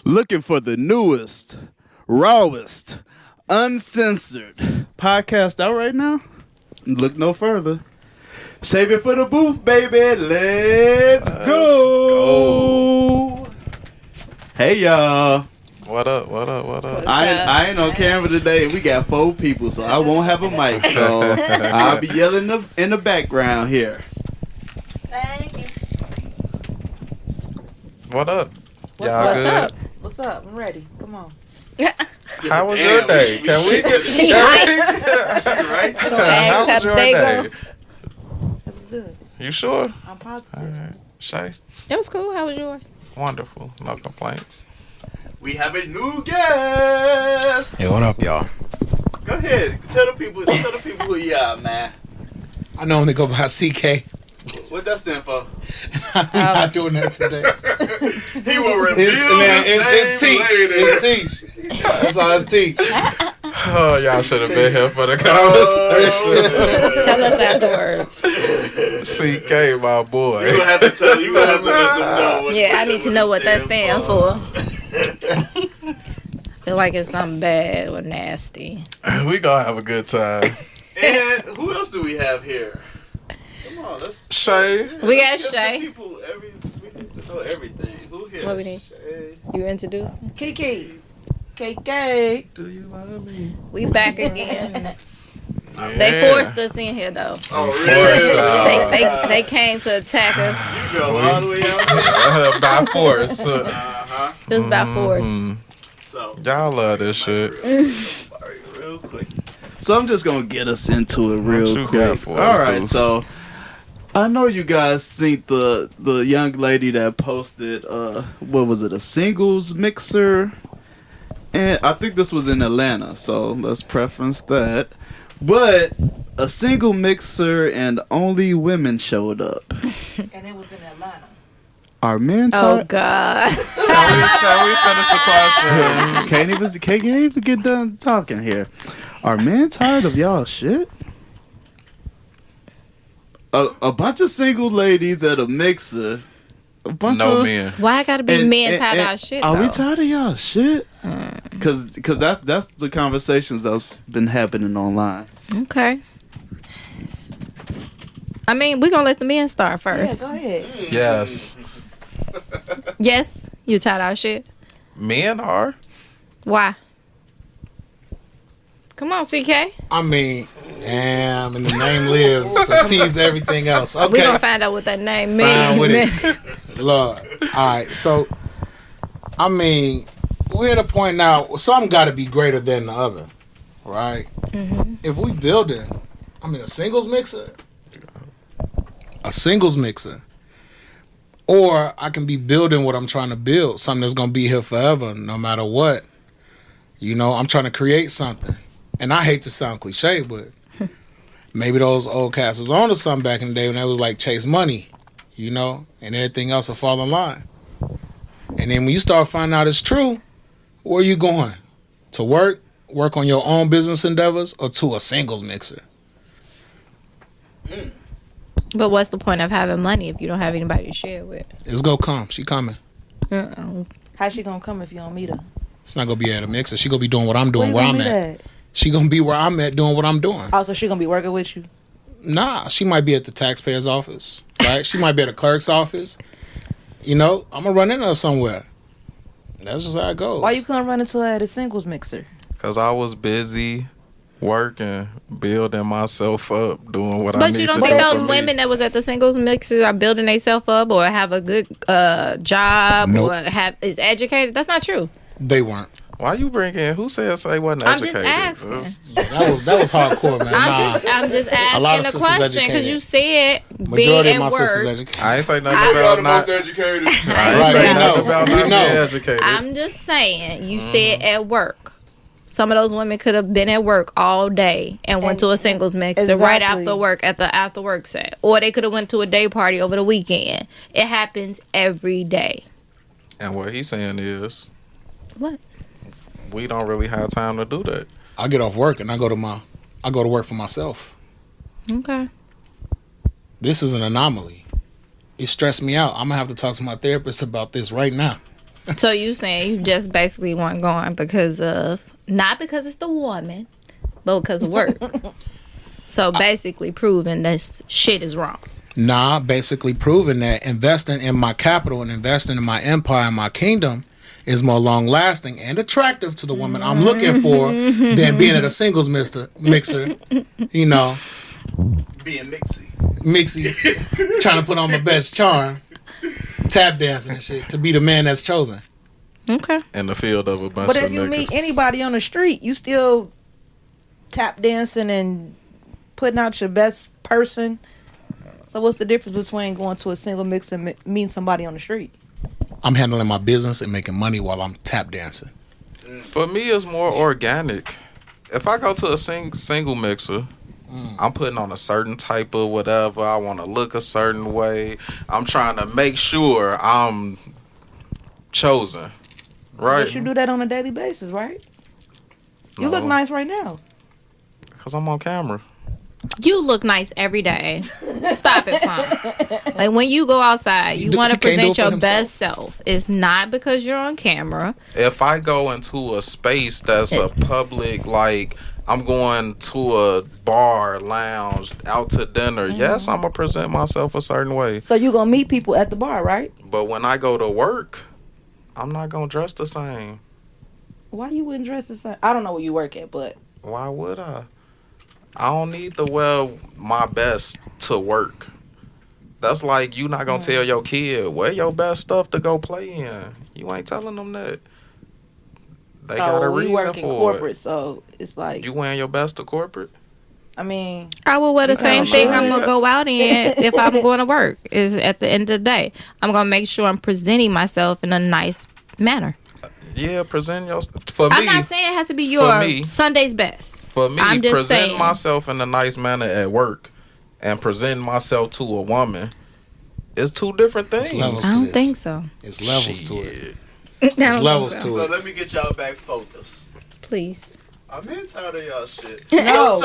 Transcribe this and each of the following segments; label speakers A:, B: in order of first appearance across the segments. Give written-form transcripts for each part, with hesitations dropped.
A: Looking for the newest, rawest, uncensored podcast out right now? Look no further. Save it for the booth, baby. Let's go. Hey, y'all.
B: What up? What up? What up?
A: I ain't on camera today. We got 4 people, so I won't have a mic. So I'll be yelling in the background here.
C: Thank you.
B: What up?
C: What's
B: Y'all good?
C: up? What's up? I'm ready. Come on.
B: How was your day? Can we get
A: right?
B: How was your day?
C: It was good.
B: You sure?
C: I'm positive.
B: All right. Shay?
D: It was cool. How was yours?
B: Wonderful. No complaints.
A: We have a new guest.
E: Hey, what up, y'all?
A: Go ahead. Tell the people who you are, man.
E: I normally go by CK.
A: What that stand for?
E: I'm not doing that today.
A: He will reveal
E: It's teach.
A: later.
E: It's teach. That's all it's teach.
B: Oh, y'all should have been here for the conversation.
D: Tell us afterwards.
B: CK, my boy.
A: You gonna have to tell. You gonna have to let them know.
D: Yeah, I need to know what that stands for. I feel like it's something bad or nasty.
B: We gonna have a good time.
A: And who else do we have here? Come on, let's.
B: Shay.
D: We got
A: let's give
D: Shay.
A: the people we need to know everything. Who here?
D: What we need?
A: Shay.
D: You introduced?
C: Kiki. KK.
B: Do you love me?
D: We back again.
B: Yeah.
D: They forced us in here though.
A: Oh,
B: Forced,
A: really?
D: They came to attack us.
A: You go all the way out there.
B: By force.
A: Uh-huh.
D: It was by force.
A: So,
B: Y'all love this shit.
A: real quick. So I'm just gonna get us into it real
B: What you
A: quick.
B: got for us,
A: All right,
B: Deuce?
A: so I know you guys seen the young lady that posted what was it, a singles mixer, and I think this was in Atlanta. So let's preference that. But a single mixer and only women showed up.
C: And it was in Atlanta.
A: Are men
D: Oh
A: tired?
D: God.
B: Can we finish the question?
A: Can't even get done talking here. Are men tired of y'all shit? A bunch of single ladies at a mixer. A bunch
B: No
A: of
B: men.
D: Why I gotta be
A: and-
D: men
A: and-
D: tied
A: and
D: our shit
A: Are we
D: though?
A: tired of y'all shit? Cause that's the conversations that's been happening online.
D: Okay. I mean, we're gonna let the men start
C: Yeah,
D: first.
C: go ahead.
B: Yes.
D: Yes, you tied our shit.
B: Men are.
D: Why? Come on, CK.
E: I mean, damn, and the name lives, precedes everything else.
D: We
E: Okay,
D: gonna find out what that name
E: fine
D: means.
E: with it. Lord. All right, so, I mean, we're at a point now, some got to be greater than the other, right?
D: Mm-hmm.
E: If we building, I mean, a singles mixer, or I can be building what I'm trying to build, something that's going to be here forever, no matter what. You know, I'm trying to create something. And I hate to sound cliche, but maybe those old cats was on to something back in the day when they was like chase money, you know, and everything else will fall in line. And then when you start finding out it's true, where you going? To work on your own business endeavors, or to a singles mixer?
D: But what's the point of having money if you don't have anybody to share with?
E: It's gonna come. She coming.
C: How's she gonna come if you don't meet her?
E: It's not gonna be at a mixer. She gonna be doing what I'm doing,
C: Where
E: where
C: you
E: I'm
C: gonna
E: at.
C: meet
E: She gonna be where I'm at doing what I'm doing.
C: Also, she gonna be working with you.
E: Nah, she might be at the taxpayer's office, right? She might be at a clerk's office. You know, I'm gonna run into her somewhere. That's just how it goes.
C: Why you couldn't run into her at a singles mixer?
B: Because I was busy working, building myself up, doing what I
D: But
B: need
D: you don't
B: to
D: think
B: do
D: those
B: for me.
D: women that was at the singles mixes are building themselves up or have a good job
E: Nope.
D: or is educated? That's not true.
E: They weren't.
B: Why you bring in? Who said they wasn't
D: I'm just
B: educated?
D: asking.
E: That was hardcore, man.
D: I'm just
E: A lot of
D: asking the
E: sisters
D: question because
E: educated.
D: you said being
E: Majority of
D: at
E: my sisters
D: work.
E: educated.
B: I ain't say nothing
D: I-
B: about not.
A: educated.
B: I ain't
E: Right,
B: say
E: we
B: nothing
E: know.
B: about
E: We
B: not
E: know.
B: being educated.
D: I'm just saying you said at work. Some of those women could have been at work all day and went to a singles mixer right
C: Exactly.
D: after work at the after work set, or they could have went to a day party over the weekend. It happens every day.
B: And what he's saying is,
D: What?
B: we don't really have time to do that.
E: I get off work and I go to work for myself.
D: Okay.
E: This is an anomaly. It stressed me out. I'm gonna have to talk to my therapist about this right now.
D: So you saying you just basically weren't going because of, not because it's the woman, but because of work. So basically proving this shit is wrong.
E: Nah, basically proving that investing in my capital and investing in my empire and my kingdom is more long lasting and attractive to the woman I'm looking for than being at a singles mixer. You know,
A: Being
E: mixy, trying to put on my best charm, tap dancing and shit to be the man that's chosen.
D: Okay.
B: In the field of a bunch
C: But
B: of
C: if you
B: niggas.
C: meet anybody on the street, you still tap dancing and putting out your best person. So what's the difference between going to a single mix and meeting somebody on the street?
E: I'm handling my business and making money while I'm tap dancing.
B: For me, it's more organic. If I go to a single mixer, I'm putting on a certain type of whatever. I want to look a certain way. I'm trying to make sure I'm chosen. Right?
C: But you do that on a daily basis, right? You look
B: No.
C: nice right now.
B: Because I'm on camera.
D: You look nice every day. Stop it, Pom. Like when you go outside, you want to
E: he can't do
D: present
E: it for
D: your
E: himself.
D: best self. It's not because you're on camera.
B: If I go into a space that's a public, like I'm going to a bar, lounge, out to dinner, yes, I'm going to present myself a certain way.
C: So you gonna meet people at the bar, right?
B: But when I go to work, I'm not going to dress the same.
C: Why you wouldn't dress the same? I don't know where you work at, but
B: Why would I? I don't need to wear my best to work. That's like you not gonna tell your kid, wear your best stuff to go play in. You ain't telling them that. They got a
C: we
B: reason
C: work in
B: for
C: corporate,
B: it.
C: so it's like
B: You wearing your best to corporate?
C: I mean,
D: I will wear the same
B: Yeah,
D: thing
B: man.
D: I'm going to go out in if I'm going to work. Is at the end of the day, I'm going to make sure I'm presenting myself in a nice manner.
B: Yeah, present your. For me,
D: I'm not saying it has to be your
B: me-
D: Sunday's best.
B: for me,
D: I'm just
B: present
D: saying.
B: myself in a nice manner at work and presenting myself to a woman is two different things.
E: It's levels
D: I
E: to
D: don't
E: this.
D: think so.
E: It's levels to it.
B: Shit.
E: There's levels to
A: So
E: it.
A: let me get y'all back focused.
D: Please.
A: I'm in tired of y'all shit.
C: No.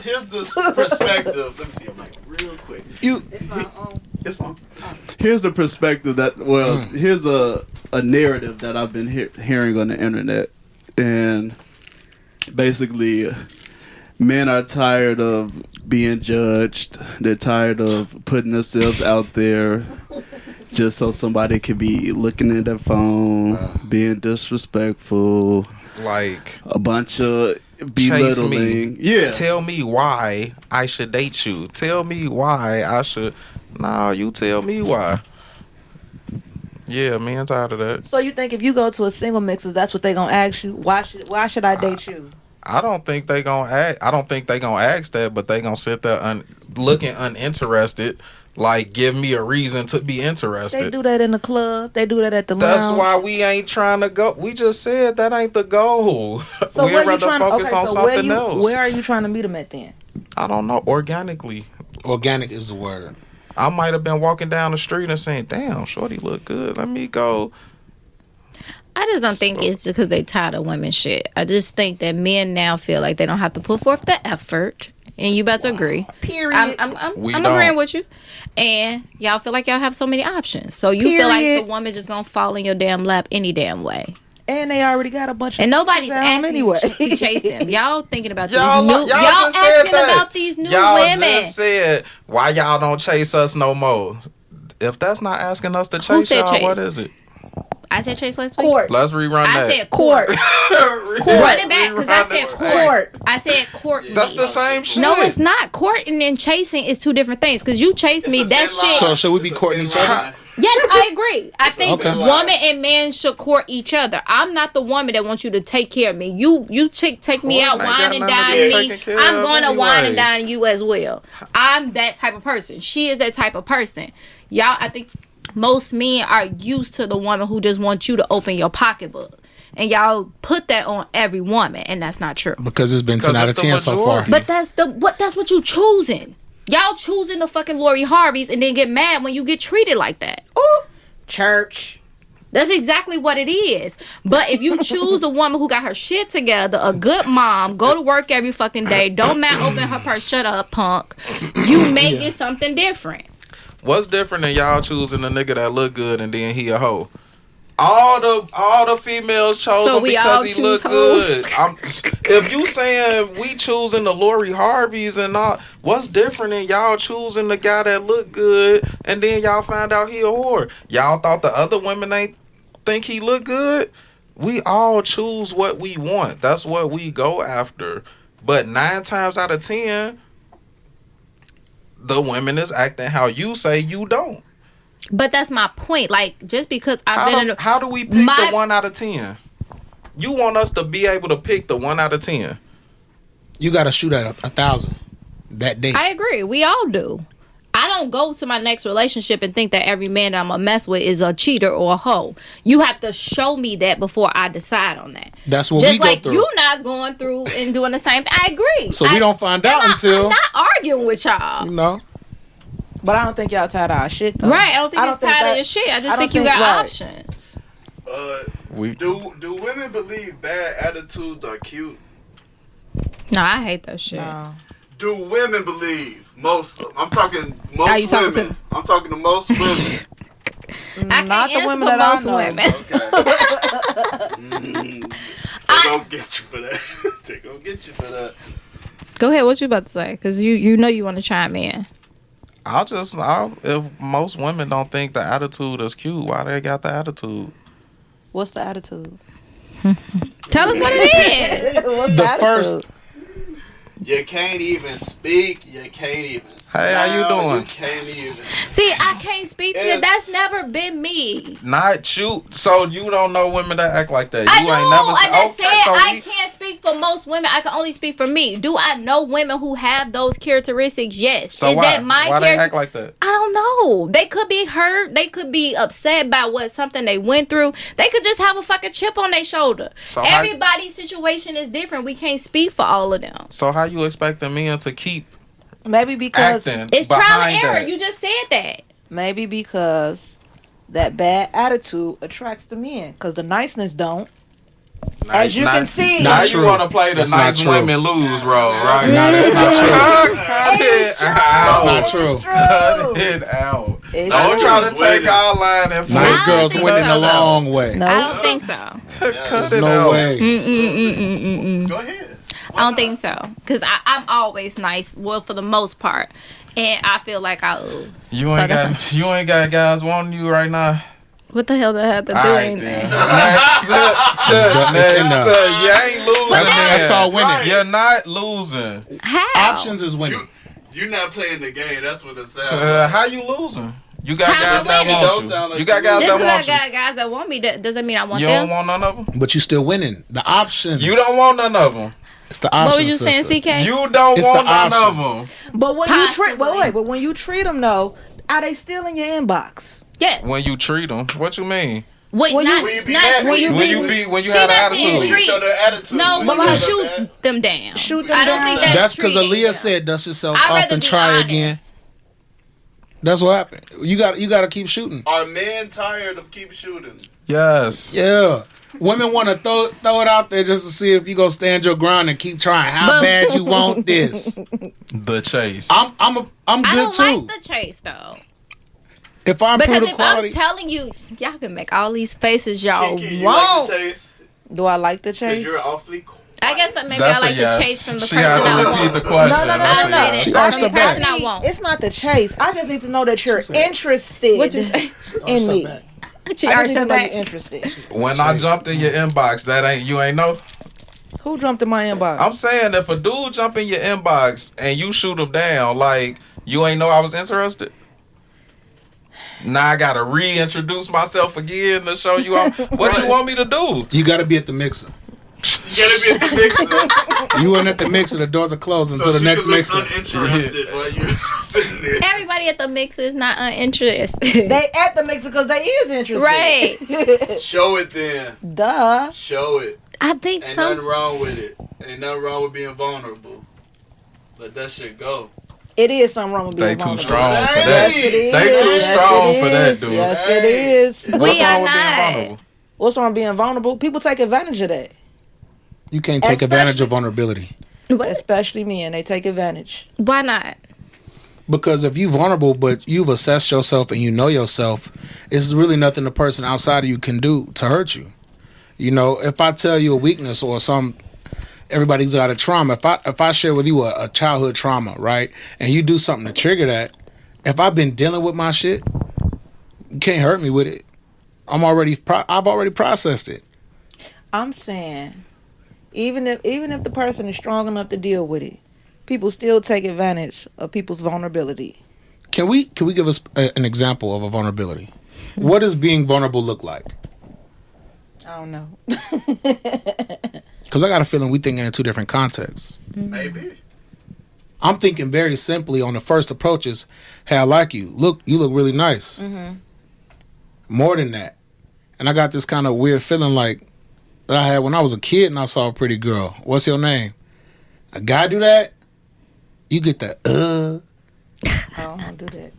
A: Here's the perspective. Let me see your mic real quick.
C: it's my own.
A: It's on. Here's the perspective that here's a narrative that I've been hearing on the internet, and basically, men are tired of being judged. They're tired of putting themselves out there just so somebody could be looking at their phone, being disrespectful,
B: Like,
A: a bunch of
B: chase me.
A: belittling. Yeah.
B: Tell me why I should date you. Tell me why I should. No, you tell me why. Yeah, me, I'm tired of that.
C: So you think if you go to a single mixers, that's what they gonna ask you? Why should I date you?
B: I don't think they gonna ask. I don't think they gonna ask that, but they gonna sit there looking uninterested. Like, give me a reason to be
C: They
B: interested.
C: do that in the club. They do that at the
B: That's
C: lounge.
B: why we ain't trying to go. We just said that ain't the goal.
C: So
B: We'd
C: where you
B: rather
C: trying?
B: focus on something else.
C: Where are you trying to meet them at then?
B: I don't know. Organically.
E: Organic is the word.
B: I might have been walking down the street and saying, damn, shorty look good. Let me go.
D: I just don't think it's just because they tired of women shit. I just think that men now feel like they don't have to put forth the effort. And you about to agree.
C: Period.
D: I'm
B: We
D: agreeing
B: don't.
D: with you. And y'all feel like y'all have so many options. So you feel like
C: Period.
D: the woman just gonna fall in your damn lap any damn way.
C: And they already got a bunch of
D: And nobody's
C: at home
D: asking
C: anyway.
D: you to chase them. Y'all thinking about
B: Y'all
D: these new. Y'all
B: just said
D: asking
B: that.
D: about these new
B: Y'all
D: women.
B: just said, why y'all don't chase us no more? If that's not asking us to
D: Who
B: chase
D: said
B: y'all,
D: chase?
B: what is it?
D: I said chase last week.
C: Court.
B: Let's rerun
D: I
B: that.
D: said court.
B: Rerun
D: Run it back because I
B: that
D: said
B: tape.
C: Court.
D: I said court.
B: That's the same shit.
D: No, it's not. Courting and chasing is two different things. Because you chase me, that shit.
E: So should we be courting each other?
D: Yes, I agree. I think
E: Okay.
D: woman and man should court each other. I'm not the woman that wants you to take care of me. You take me out,
B: Courting ain't
D: wine and
B: got nothing
D: dine
B: to do
D: me.
B: with taking care
D: I'm
B: of
D: going to wine and
B: anyway.
D: dine you as well. I'm that type of person. She is that type of person. Y'all, I think most men are used to the woman who just wants you to open your pocketbook. And y'all put that on every woman, and that's not true.
E: Because it's been
B: Because
E: 10 out of
B: it's the
E: 10 so far.
B: majority.
D: But that's what you choosing. Y'all choosing the fucking Lori Harveys and then get mad when you get treated like that.
C: Ooh, church.
D: That's exactly what it is. But if you choose the woman who got her shit together, a good mom, go to work every fucking day, don't mind open her purse, shut up, punk. You make it something different.
B: What's different than y'all choosing a nigga that look good and then he a hoe? All the females chose
D: So
B: him
D: we all
B: because he
D: choose
B: looked
D: hoes.
B: good. If you saying we choosing the Lori Harveys and all, what's different than y'all choosing the guy that look good and then y'all find out he a whore? Y'all thought the other women ain't think he look good? We all choose what we want. That's what we go after. But 9 times out of 10, the women is acting how you say you don't.
D: But that's my point. Like, just because I've been in a,
B: How do we pick the 1 out of 10? You want us to be able to pick the 1 out of 10.
E: You got to shoot at 1,000 that day.
D: I agree. We all do. I don't go to my next relationship and think that every man that I'm gonna mess with is a cheater or a hoe. You have to show me that before I decide on that.
E: That's what
D: Just
E: we go
D: like
E: through.
D: you not going through and doing the same thing. I agree.
E: So we don't find out until
D: I'm not arguing with y'all.
E: you know.
C: But I don't think y'all tired of our shit though.
D: Right? I don't think it's tired of your shit. I just think you got
C: right.
D: options.
A: Do women believe bad attitudes are cute?
D: No, I hate that shit.
C: No.
A: Do women believe most of them? I'm talking most
D: Are you talking
A: women.
D: to-
A: I'm talking to most women.
D: I
C: Not
D: can't
C: the
D: answer
C: women
D: for
C: that I
D: most
C: know.
D: women.
A: Okay. They gonna get you for that. They gonna get you for that.
D: Go ahead. What you about to say? Because you know you want to chime in.
B: If most women don't think the attitude is cute, why they got the attitude?
C: What's the attitude?
D: Tell us what it is.
C: What's
E: The
C: attitude?
E: first-
A: You can't even speak. You can't even.
B: Hey, how you
A: smile,
B: doing?
A: You can't even.
D: See, I can't speak to it.
A: It's-
D: That's never been me.
B: Not you. So you don't know women that act like that.
D: I
B: You
D: know.
B: ain't never
D: I just said
B: so
D: I
B: we-
D: can't speak for most women. I can only speak for me. Do I know women who have those characteristics? Yes.
B: So
D: Is
B: why?
D: that my
B: Why they
D: character?
B: act like that?
D: I don't know. They could be hurt. They could be upset by something they went through. They could just have a fucking chip on their shoulder.
B: So how-
D: Everybody's situation is different. We can't speak for all of them.
B: So how you expecting men to keep
C: Maybe because
B: acting
D: It's trial and
B: behind
D: error.
B: that?
D: You just said that.
C: maybe because that bad attitude attracts the men because the niceness don't. As you can see,
B: now
E: Not
B: you
E: true.
B: want to play the
E: That's not
B: nice
E: true.
B: women lose role, right?
E: No, that's not true.
B: Cut it
E: That's
B: out.
E: not true.
B: Cut it out.
C: It's
B: Don't
C: true.
B: try to take our line and
E: Nice
B: flip
D: I
E: girls
D: don't
E: winning
D: think
E: a
D: so, though.
E: long way.
C: No.
D: I don't think so.
B: Cut
E: There's
B: it
E: no
B: out.
E: way.
A: Go ahead.
D: I don't think so. Because I'm always nice, well, for the most part. And I feel like I lose.
B: You ain't got guys wanting you right now.
D: What the hell that have to do
B: All right,
D: anything?
B: then. Next,
E: It's enough.
B: you ain't losing.
E: That's called winning.
B: You're not losing.
D: How?
E: Options is winning.
A: You're not playing the game. That's what it sounds like.
B: How you losing? You got
D: How
B: guys
D: you
B: that
D: winning?
B: want
A: Don't
B: you.
A: sound like
B: You got
A: you
B: guys
D: Just
B: that
D: because I
B: want you.
D: got guys that want me, doesn't mean I want
B: You
D: them.
B: don't want none of them.
E: But you still winning. The options.
B: You don't want none of them.
E: It's the
D: What
E: options.
D: were you saying,
E: sister.
D: CK?
B: You don't
E: It's the
B: want none of
E: options.
B: them.
C: But when you treat,
D: Possibly.
C: but when you treat them though, are they still in your inbox?
D: Yes.
B: When you treat them, what you mean?
D: Wait,
C: when
D: not,
C: you-
A: when you be
D: not
A: mad-
D: when you
A: when
D: be.
A: you
B: when you
D: She
B: have an
D: doesn't
B: attitude.
D: treat-
A: Show their attitude.
D: No, when you
C: like-
D: shoot them down.
C: Shoot them
D: I don't
C: down.
D: think that's
E: That's because
D: treating
E: Aaliyah
D: them.
E: said, dust yourself
D: I'd
E: off
D: rather
E: and
D: be
E: try
D: honest.
E: again. That's what happened. You got to keep shooting.
A: Are men tired of keep shooting?
B: Yes.
E: Yeah. Women want to throw it out there just to see if you gonna stand your ground and keep trying. How
D: But-
E: bad you want this?
B: The chase.
E: I'm
D: I
E: good
D: don't
E: too.
D: like the chase though.
E: If I
D: Because
E: improve the
D: if I'm
E: quality,
D: telling you, y'all can make all these faces y'all
A: Kiki, you
D: want.
A: like the chase?
C: Do I like the
A: 'Cause
C: chase?
A: you're awfully quiet.
D: I guess maybe
B: That's
D: I like
B: a yes.
D: the chase from the
B: She
D: person
B: had to
D: I
B: repeat
D: want.
B: the question.
C: No, no, no,
B: That's
C: no,
B: a
C: no.
B: yes.
E: She
C: I
E: arched
C: mean,
E: her back.
C: I need-
D: I won't.
C: it's not the chase. I just need to know that you're interested
D: What you say?
C: in me.
D: She
C: I
D: arched
C: just need
D: her
C: to know you're
D: back.
C: interested.
B: When I jumped in your inbox, you ain't know.
C: Who jumped in my inbox?
B: I'm saying if a dude jump in your inbox and you shoot him down, like you ain't know I was interested. Now I gotta reintroduce myself again to show you what you want me to do.
E: you got to be at the mixer.
A: You gotta be at the mixer.
E: You weren't at the mixer. The doors are closed until
A: So
E: the
A: she
E: next
A: can look
E: mixer.
A: uninterested while you're sitting there.
D: Everybody at the mix is not uninterested.
C: They at the mixer because they is interested.
D: Right.
A: Show it then.
C: Duh.
A: Show it.
D: I think
A: Ain't
D: some.
A: nothing wrong with it. Ain't nothing wrong with being vulnerable. Let that shit go.
C: It is something wrong with being
B: They too
C: vulnerable.
B: strong for
A: Hey!
B: that.
C: Yes, it is.
B: They too
C: Yes,
B: strong
C: it
B: for that,
C: is.
B: dude.
C: Yes,
A: Hey.
C: it is.
D: We
B: What's
D: are
B: wrong with being
D: not.
B: vulnerable?
C: What's wrong with being vulnerable? People take advantage of that.
E: You can't take advantage of vulnerability.
D: What?
C: Especially men. They take advantage.
D: Why not?
E: Because if you're vulnerable, but you've assessed yourself and you know yourself, it's really nothing the person outside of you can do to hurt you. You know, if I tell you a weakness or everybody's got a trauma. If I share with you a childhood trauma, right, and you do something to trigger that, if I've been dealing with my shit, you can't hurt me with it. I've already processed it.
C: I'm saying, even if the person is strong enough to deal with it, people still take advantage of people's vulnerability.
E: Can we give us an example of a vulnerability? What does being vulnerable look like?
C: I don't know.
E: Because I got a feeling we thinking in two different contexts.
A: Maybe.
E: I'm thinking very simply on the first approach is, hey, I like you. Look, you look really nice.
C: Mm-hmm.
E: More than that. And I got this kind of weird feeling like that I had when I was a kid and I saw a pretty girl. What's your name? A guy do that? You get the
C: I don't do that.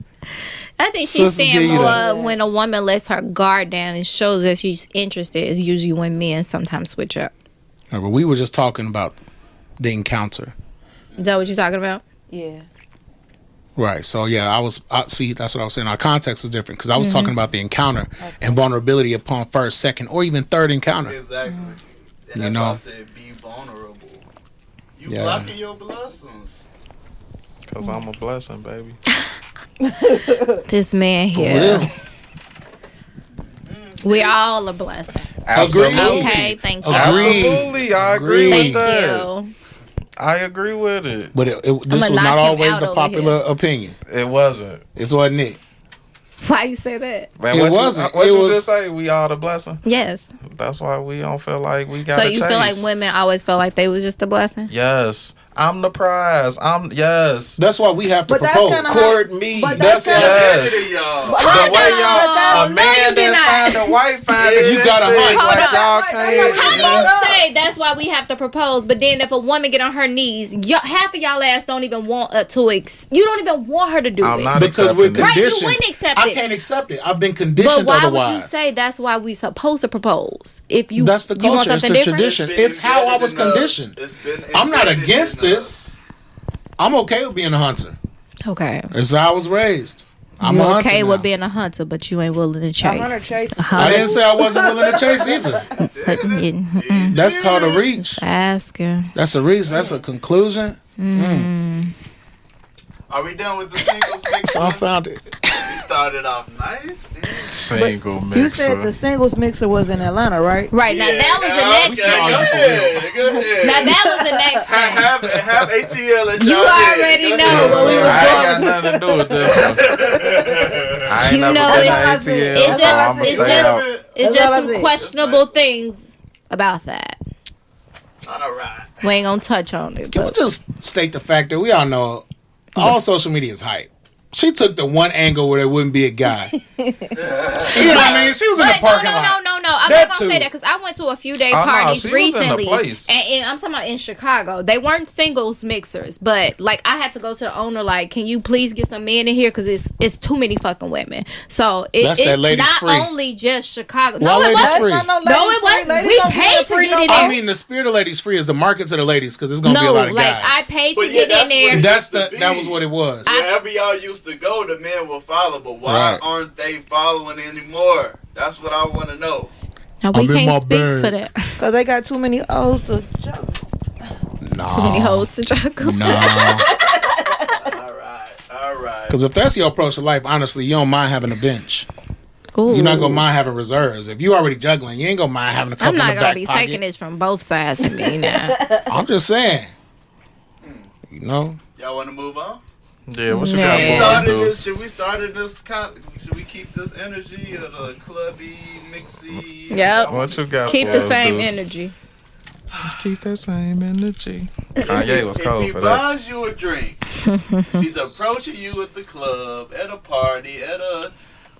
D: I think she's
E: Sisters
D: saying
E: give you
D: more
E: that.
D: when a woman lets her guard down and shows that she's interested is usually when men sometimes switch up.
E: No, but we were just talking about the encounter.
D: Is that what you're talking about?
C: Yeah.
E: Right. So, yeah, see, that's what I was saying. Our context was different because I was talking about the encounter and vulnerability upon first, second, or even third encounter.
A: Exactly. And
E: You
A: that's
E: know?
A: why I said be vulnerable. You
E: Yeah.
A: blocking your blessings.
B: Because I'm a blessing, baby.
D: This man
E: For
D: here.
E: real.
D: We all a blessing.
B: Absolutely.
D: Okay, thank you.
E: Agreed.
B: Absolutely. I agree
D: Thank
B: with that.
D: you.
B: I agree with it.
E: But this was
D: knock
E: not
D: him
E: always
D: out
E: the
D: over
E: popular opinion.
B: It wasn't.
E: It wasn't it.
D: Why you say that?
B: Man,
E: It
B: what
E: wasn't.
B: You, what
E: It
B: you
E: was-
B: just say? We all the blessing.
D: Yes.
B: That's why we don't feel like we got
D: So
B: to
D: you
B: chase.
D: feel like women always felt like they was just a blessing?
B: Yes. I'm the prize. Yes.
E: That's why we have to
C: But that's
E: propose.
C: kinda
B: Court me.
C: But
E: That's
C: that's
B: Yes.
A: Identity, y'all.
B: The way y'all, a
D: no,
B: man
D: you did
B: that
D: not.
B: find a wife find a
E: You
B: good
E: gotta
B: thing.
E: hunt.
B: Like
D: Hold
B: y'all
C: on.
B: can't.
D: How do
C: Hold
D: you
C: up.
D: say that's why we have to propose, but then if a woman get on her knees, half of y'all ass don't even want you don't even want her to do
B: I'm
D: it.
B: not
E: Because we're
B: accepting it.
D: Right, you
E: conditioned.
D: wouldn't accept
E: I
D: it.
E: can't accept it. I've been
D: But
E: conditioned
D: why
E: otherwise.
D: would you say that's why we supposed to propose? If you
E: That's the
D: you want
E: culture. It's the
D: something different?
E: tradition.
A: been
E: It's how I
A: embedded
E: was
A: in us.
E: conditioned.
A: It's been
E: I'm not
A: embedded
E: against
A: in
E: this. I'm okay with being a hunter.
D: Okay.
E: It's how I was raised. I'm
D: You're
E: a hunter
D: okay
E: now.
D: with being a hunter, but you ain't willing to chase.
C: hunter chases.
E: I didn't say I wasn't willing to chase either. That's called a reach.
D: Asking.
E: That's a reach. That's a conclusion.
A: Are we done with the singles mixer?
E: I found it.
A: We started off nice.
B: Single mixer.
C: You said the singles mixer was in Atlanta, right?
D: Right, now that was the next
A: okay,
D: thing.
A: Go ahead. Go ahead.
D: Now that was the next thing.
A: Have ATL at
D: You
A: y'all head.
D: already
A: Go
D: know
A: ahead.
D: what we was
B: I ain't got nothing to do with this one. I ain't
D: You
B: never
D: know,
B: been
D: it's-
B: to ATL,
D: it's
B: so I'ma
D: just-
B: stay out.
D: It's
C: That's
D: just
C: all I
D: some
C: said.
D: questionable things about that.
A: All right.
D: We ain't gonna touch on it.
E: Can we
D: But
E: just state the fact that we all know all social media is hype? She took the one angle where there wouldn't be a guy. You know what I mean? She was in the parking lot.
D: No. I'm
E: That
D: not gonna say
E: too.
D: that because I went to a few day
B: Oh, no,
D: parties
B: she was in the
D: recently,
B: place.
D: and I'm talking about in Chicago. They weren't singles mixers, but like I had to go to the owner, like, can you please get some men in here because it's too many fucking women. So
E: That's that
D: it's
E: ladies
D: not
E: free.
D: only just Chicago.
E: Why
D: No, it
E: ladies
D: wasn't.
E: free?
C: That's not
D: No,
C: ladies
D: it wasn't.
C: free. Ladies
D: We
C: don't
D: paid
C: get
D: to
C: free
D: get
C: no
D: in
C: more.
D: there.
E: I mean, the spirit of ladies free is the market to the ladies because there's gonna be a
D: No,
E: lot of
D: like
E: guys.
D: I paid to
A: But yeah,
D: get in
A: that's
D: there.
A: what-
E: That's
A: used to
E: that
A: be.
E: was what it was.
A: Wherever y'all used to go, the men will follow. But why
E: Right.
A: aren't they following anymore? That's what I want to know.
D: No, we
E: I'm in my
D: can't speak
E: bag.
D: for that.
C: Because they got too many O's to juggle.
E: Nah.
D: Too many hoes to juggle.
E: Nah.
A: All right.
E: Because if that's your approach to life, honestly, you don't mind having a bench.
D: Ooh.
E: You're not gonna mind having reserves. If you already juggling, you ain't gonna mind having a couple
D: I'm not
E: in the
D: gonna
E: back
D: be
E: pocket.
D: taking this from both sides of me now.
E: I'm just saying. You know.
A: Y'all want to move on?
B: Yeah, what you
D: Nah.
B: got for us,
A: Should we start in this should we keep this energy of the clubby, mixy?
D: Yep.
B: What you got
D: Keep
B: for
D: the
B: us,
D: same
B: Deuce?
D: energy.
B: Keep that same energy. Kanye was cold
A: If he
B: for that.
A: buys you a drink, he's approaching you at the club, at a party, at a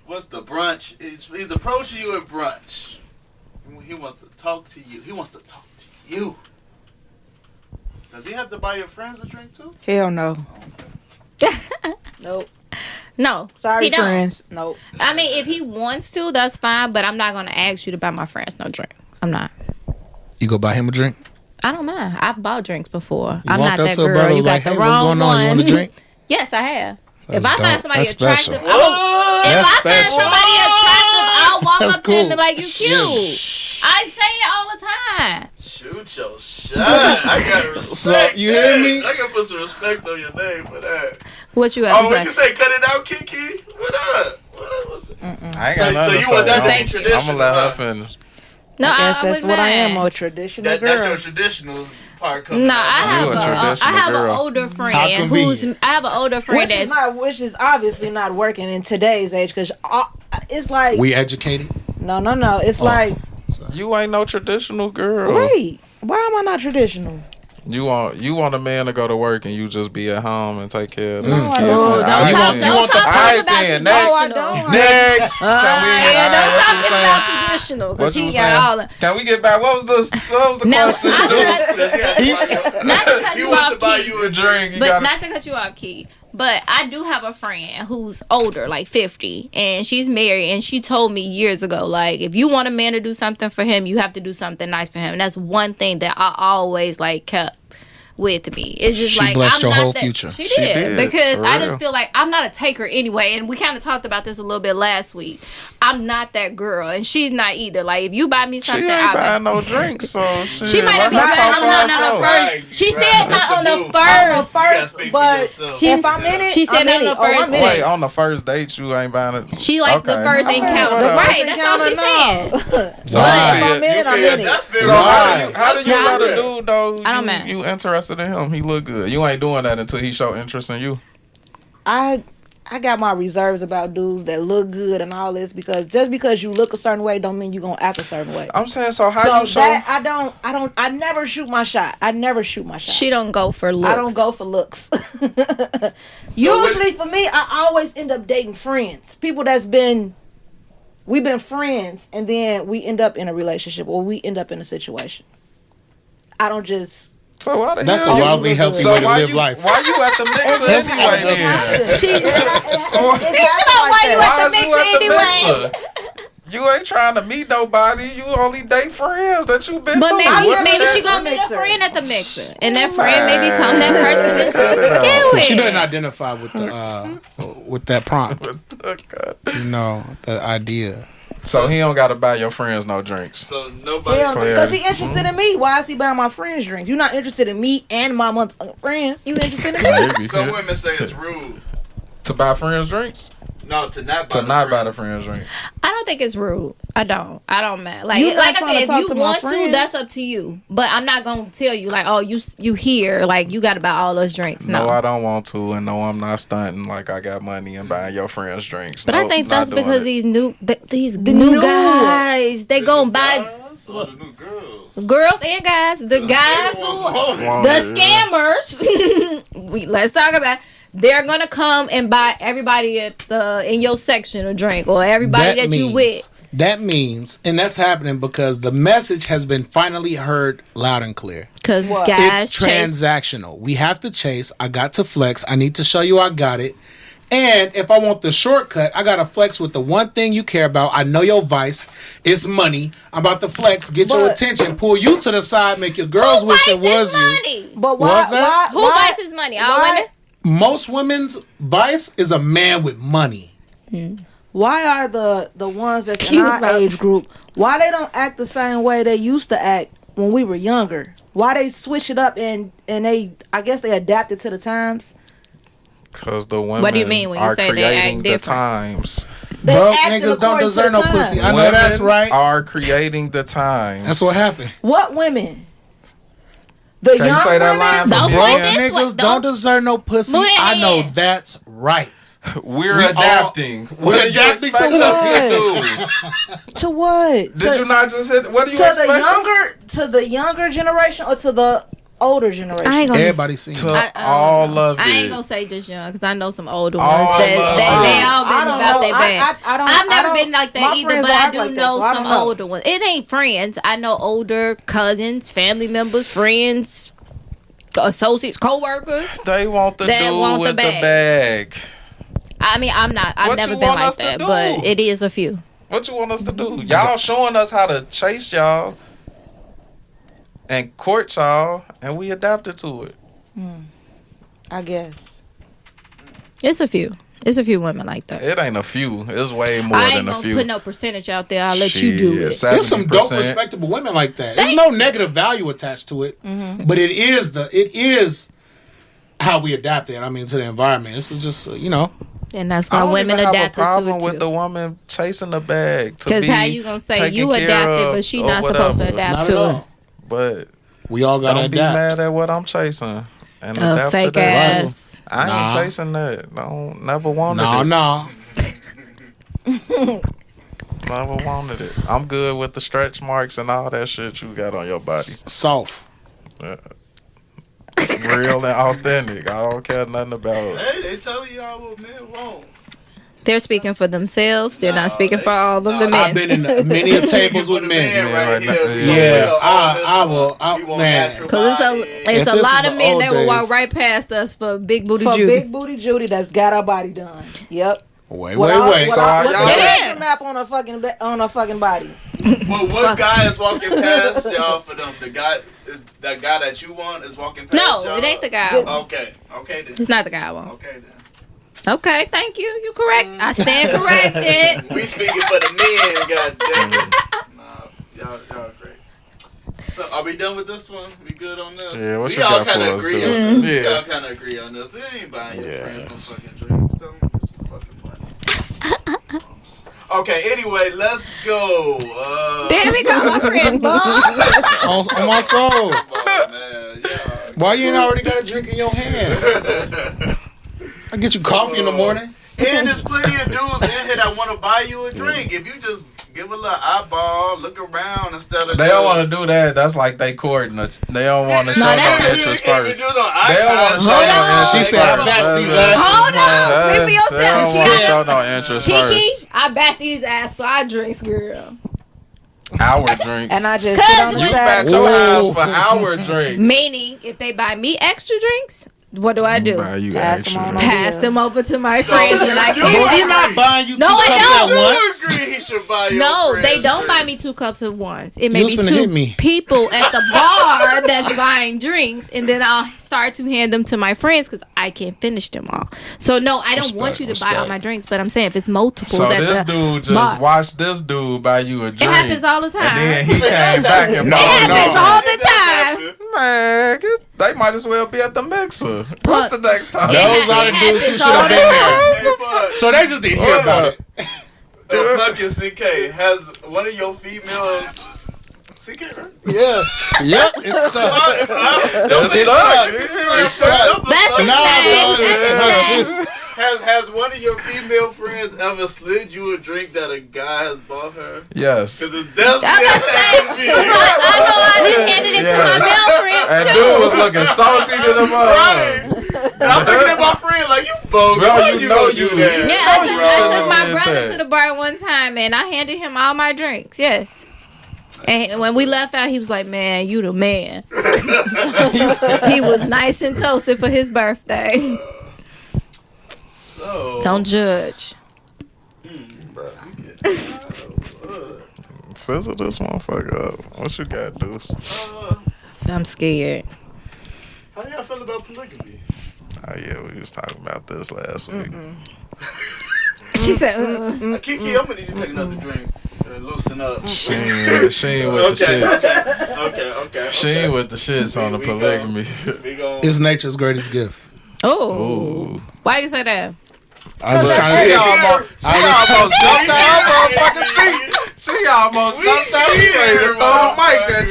A: what's the brunch? He's approaching you at brunch. He wants to talk to you. Does he have to buy your friends a drink too?
C: Hell no. Nope.
D: No.
C: Sorry,
D: he don't.
C: friends. Nope.
D: I mean, if he wants to, that's fine, but I'm not going to ask you to buy my friends no drink. I'm not.
E: You go buy him a drink.
D: I don't mind. I've bought drinks before.
E: You
D: I'm
E: walked
D: not
E: up
D: that
E: to a
D: girl.
E: brother,
D: You
E: was
D: got
E: like,
D: the
E: "Hey,
D: wrong
E: what's going on?
D: one.
E: You want a drink?"
D: Yes, I have. If I find somebody
E: That's special.
D: attractive, if I find
E: special.
D: somebody attractive, I'll walk
E: That's
D: up to him and
E: cool.
D: be like, "You cute." I say it all the time.
A: Shoot your shot. I gotta respect.
E: So, you hear me?
A: I gotta put some respect on your name for that.
D: What you have
A: Oh,
D: to
A: what you
D: say?
A: say? Cut it out, Kiki. What up? What up? What's it?
B: I ain't
A: So-
B: got
A: so
B: nothing
A: you
B: to
A: want
B: say.
A: that to be
B: I'm
A: traditional,
B: gonna let her
A: huh?
B: finish.
D: No,
C: I guess
D: I
C: that's
D: was
C: what I am,
D: mad.
C: a traditional
A: That's
C: girl.
A: your traditional part coming
D: No,
A: out.
D: I
B: You
D: have
B: a
D: I
B: traditional
D: have an
B: girl.
D: older
E: How
D: friend
E: convenient.
D: I have an older friend
C: Which is obviously not working in today's age because it's like
E: We educated.
C: no. It's like
B: You ain't no traditional girl.
C: wait, why am I not traditional?
B: You want a man to go to work and you just be at home and take care of the
C: No, I
B: kids.
C: don't.
B: and
C: Don't
B: I
C: talk-
B: ain't
C: don't
B: saying-
C: talk
B: I ain't
D: about
B: saying
C: No, I
B: next.
C: don't.
B: Next. Can we?
D: Yeah,
B: alright,
D: don't
B: what
D: talk
B: you
D: about
B: saying?
D: traditional
B: What
D: because
B: you
D: he
B: was
D: got all
B: saying?
D: the.
B: Can we get back? What was the
D: No,
B: question?
D: I
B: Deuce?
D: was not to cut
A: He
D: you
A: wants
D: off,
A: to buy
D: Key.
A: you a drink.
B: You
D: But
B: gotta-
D: not to cut you off, Key. But I do have a friend who's older, like 50, and she's married. And she told me years ago, like, if you want a man to do something for him, you have to do something nice for him. And that's one thing that I always like kept with me. It's just
E: She
D: like
E: blessed
D: I'm
E: your
D: not
E: whole
D: that,
E: future.
D: She
B: She
D: did
B: did,
D: because
B: for
D: I
B: real.
D: just feel like I'm not a taker anyway. And we kind of talked about this a little bit last week. I'm not that girl, and she's not either. Like if you buy me
B: She
D: something,
B: ain't
D: I'll
B: buying no drinks, so
D: she might not
B: let
D: be
B: her
D: buying
B: talk
D: them
B: for
D: on
B: herself.
D: her
A: Right,
D: first. She
A: right.
D: said
A: That's
D: not on
A: the
D: the
A: move.
D: first.
A: First,
C: But if I'm in it,
D: She said
C: I'm in
D: on
C: it.
D: the
C: Oh, I'm
D: first
C: in
B: Wait,
C: it.
B: on the first date, you ain't buying it.
D: She like the
B: Okay.
D: first
B: Okay,
D: encounter.
B: whatever.
D: Right, that's all she said.
B: So
C: But
B: how
C: if
B: do
C: I'm in it, I'm in it.
A: That's very
B: So
A: right.
B: how do you
D: Nah.
B: let a dude know
D: I don't mind.
B: you interested in him? He look good. You ain't doing that until he show interest in you.
C: I got my reserves about dudes that look good and all this because just because you look a certain way don't mean you gonna act a certain way.
B: I'm saying, so how
C: So
B: you show?
C: that I never shoot my shot. I never shoot my shot.
D: She don't go for looks.
C: I don't go for looks. Usually for me, I always end up dating friends. People we've been friends and then we end up in a relationship or we end up in a situation. I don't just
B: So why the
E: That's
B: hell?
E: a
B: you-
E: wildly healthy
B: So
E: way to
B: why
E: live
B: you
E: life.
B: why you at the mixer
C: It's
B: anyway then?
C: why
D: you
B: Why
D: at the
B: is you
D: mixer
B: at the
D: anyway?
B: mixer? You ain't trying to meet nobody. You only date friends that you been
D: But
B: with.
C: I'm
D: maybe,
C: never
D: maybe
C: at
D: she
C: the
D: gonna meet a
C: mixer.
D: friend at the mixer, and that friend may become that person that
B: Cut
D: she
B: it out.
D: get
E: So
D: with.
E: she doesn't identify with the with that prompt.
B: Oh, God.
E: You know, the idea.
B: So he don't gotta buy your friends no drinks.
A: So nobody.
C: Because he interested in me. Why is he buying my friends drinks? You're not interested in me and my friends. You interested in me.
B: Maybe.
A: Some women say it's rude.
B: To buy friends drinks?
A: No, to not buy.
B: To not buy the friends drink.
D: I don't think it's rude. I don't man. Like
C: You not
D: like I
C: trying to
D: said, if
C: talk
D: you
C: to my
D: want to,
C: friends?
D: that's up to you. But I'm not gonna tell you like, oh, you here, like you got to buy all those drinks.
B: No, I don't want to, and no, I'm not stunting like I got money and buying your friends drinks.
D: But
B: No,
D: I think
B: not
D: that's
B: doing
D: because
B: it.
D: these new
C: The
D: new
C: new-
D: guys, they gonna buy
A: Or the new girls.
D: girls and guys. The guys who
B: Want
D: the
B: it.
D: scammers. Let's talk about. They're gonna come and buy everybody at in your section a drink, or everybody that you with.
E: That means, and that's happening because the message has been finally heard loud and clear.
D: Because
C: What?
D: guys
E: It's
D: chase.
E: transactional. We have to chase. I got to flex. I need to show you I got it. And if I want the shortcut, I gotta flex with the one thing you care about. I know your vice. It's money. I'm about to flex, get your
C: But-
E: attention, pull you to the side, make your girls wish it was you.
D: money?
C: But why?
E: What's that?
D: Who vices money? All
C: why-
D: women?
E: Most women's vice is a man with money.
C: Why are the ones that's
D: He
C: in
D: was
C: our
D: about-
C: age group? Why they don't act the same way they used to act when we were younger? Why they switch it up and they? I guess they adapted to the times.
B: Because the women
D: What do you mean when you
B: are
D: say they
B: creating
D: act
B: the
D: different?
B: times.
C: They
E: Broke
C: acted
E: niggas don't
C: according to
E: deserve
C: the
E: no
C: times.
E: pussy. I know that's
B: Women
E: right.
B: are creating the times.
E: That's what happened.
C: What women? The
B: Can you
C: young
B: say that
C: women.
B: line
D: Don't
B: for me
D: point
B: again?
D: this way.
E: Niggas don't deserve no pussy.
D: Move that
E: I know
D: hand.
E: that's right.
B: We're
E: We all-
B: adapting. What
E: we're
B: do you
E: adapting
B: expect
C: to
B: us
C: what?
B: to do?
C: To what?
B: Did you not just hit? What do you
C: to
B: expect
C: the younger generation or to the older generation?
D: I ain't gonna.
E: Everybody seen
B: us to?
E: it.
B: All of it.
D: I ain't gonna say just young because I know some older
B: All
D: ones that
B: of
D: they
B: it.
D: all
C: I
D: been
C: don't
D: about
C: know.
D: their bag. I've never been like that
C: my
D: either,
C: friends
D: but
C: don't
D: I
C: act
D: do
C: like that,
D: know
C: so I
D: some
C: don't know.
D: older ones. It ain't friends. I know older cousins, family members, friends, associates, co-workers.
B: They want the
D: That
B: dude
D: want the
B: with the
D: bag.
B: bag.
D: I mean, I'm not. I've
B: What
D: never
B: you
D: been
B: want
D: like
B: us to
D: that,
B: do?
D: but it is a few.
B: What you want us to do? Y'all showing us how to chase y'all and court y'all, and we adapted to it.
C: I guess.
D: It's a few. It's a few women like that.
B: It ain't a few. It's way more
D: I
B: than
D: ain't
B: a
D: gonna
B: few.
D: put no percentage out there. I'll let you do it.
E: There's some dope,
B: 70%.
E: respectable women like that. There's no negative value attached to it, but it is how we adapt it. I mean, to the environment. This is just
D: And that's
B: I
D: why
B: don't
D: women
B: even have a
D: adapted to
B: problem
D: it
B: with
D: too.
B: the woman chasing the bag.
D: Because how you gonna say you
B: taken care
D: adapted,
B: of
D: but she
B: or
D: not supposed to
B: whatever.
D: adapt
E: Not
D: to
E: at
D: it?
E: all.
B: But
E: We all gotta
B: don't be
E: adapt.
B: mad at what I'm chasing. And
D: A
B: adapt
D: fake
B: to that.
D: ass.
B: I ain't
E: Nah.
B: chasing that. No, never wanted
E: No,
B: it.
E: no.
B: Never wanted it. I'm good with the stretch marks and all that shit you got on your body.
E: Soft.
B: Real and authentic. I don't care nothing about.
A: Hey, they telling y'all what men want.
D: They're speaking for themselves. They're not speaking for all of the men.
E: I've been in many a tables with men.
B: right now,
E: I will. Man.
D: Because
E: If
D: it's a
E: this
D: lot
E: is
D: of
E: the
D: men
E: old
D: that will walk
E: days-
D: right past us for big booty
C: For
D: Judy.
C: big booty Judy that's got her body done. Yep.
E: Wait.
B: So y'all-
C: What's
D: Yeah.
C: the map on her fucking body?
A: Well, what guy is walking past y'all for them? The guy is that guy that you want is walking past
D: No,
A: y'all?
D: it ain't the guy I want.
A: Okay, then.
D: It's not the guy I want.
A: Okay then.
D: Okay, thank you. You correct. I stand corrected.
A: We speaking for the men, goddamn. Nah, y'all great. So, are we done with this one? We good on this?
B: Yeah, what
A: we
B: you
A: all
B: got
A: kind
B: for
A: of
B: us,
A: agree on
B: Deuce?
A: this. We
B: Yeah.
A: all kind of agree on this. It ain't buying your friends no
B: Yes.
A: fucking drinks. Tell them get some fucking money. Okay, anyway, let's go.
D: There we go, my friend.
E: On my soul.
A: Come on, man. Yeah.
E: Why you ain't already got a drink in your hand? I get you coffee in the morning.
A: And there's plenty of dudes in here that want to buy you a drink. If you just give a little eyeball, look around instead of.
B: They don't want to do that. That's like they courting. They don't want to show no interest first. They don't want to show no interest.
E: She said,
B: first.
E: I backed these lashes.
D: Hold on. Speak for
B: They
D: yourself.
B: don't want to show no interest
D: Kiki,
B: first.
D: I back these ass for our drinks, girl.
B: Our drinks.
C: And I just sit on the
B: You
C: side.
B: back your house for our drinks.
D: Meaning, if they buy me extra drinks, what do I do?
B: Buy you
C: Pass
B: extra
C: them on
B: drinks.
D: Pass them over to my friends when I
A: you
D: can.
E: But we not buying you two
D: No, I
E: cups
D: don't.
E: at
A: You
E: once.
A: agree he should buy your
D: No,
A: friends
D: they don't buy me
A: drinks.
D: 2 cups at once. It may
E: You
D: be
E: was finna hit
D: 2
E: me.
D: people at the bar that's buying drinks, and then I'll start to hand them to my friends because I can't finish them all. So no, I don't want you to buy all my drinks, but I'm saying if it's multiples
B: So
D: at
B: this
D: the
B: dude just
D: bar.
B: watched this dude buy you a drink.
D: It happens all the time.
B: And then he came back and
D: It
B: bought
D: happens
B: no.
D: all the time.
B: Man, they might as well be at the mixer. What's the next time?
E: Those are the dudes who
D: happens
E: should have
D: all
E: been
D: the
E: there.
A: Hey, bud,
E: So they just didn't hear about it.
A: the fucking CK has one of your females. CK, right?
E: Yeah. Yep. It's stuck.
B: It's stuck.
D: That's his
E: No,
D: name.
E: no,
D: That's his name.
A: Has one of your female friends ever slid you a drink that a guy has bought her?
B: Yes.
A: Because it's definitely
D: I was about to say,
A: happened to me.
D: I know I just handed it to my male friends
B: And
D: too.
B: dude was looking salty to the mother.
A: And I'm looking at my friend like, you bogus.
B: Bro,
A: Why
B: you know
A: gonna
B: you-
A: do that?
D: Yeah,
B: No,
D: I
B: you
D: took my
B: shouldn't
D: brother
B: have did
D: to the bar one time, and I handed him all my drinks. Yes. And when we left out, he was like, "Man, you the man." He was nice and toasted for his birthday.
A: So,
D: Don't judge.
B: Sizzle this motherfucker up. What you got, Deuce?
D: I'm scared.
A: How y'all feel about polygamy?
B: Oh yeah, we was talking about this last week.
D: She said,
A: Kiki, I'm gonna need you to take another drink and loosen up.
B: She ain't with the shits.
A: Okay.
B: She ain't with the shits on the
A: We go.
B: polygamy.
A: We gon'
E: It's nature's greatest gift.
D: "Oh,
B: Ooh.
D: why you say that?"
E: I was just trying to
B: She
E: say.
B: almost jumped out her motherfucking seat. She almost jumped out. She ready to throw the mic at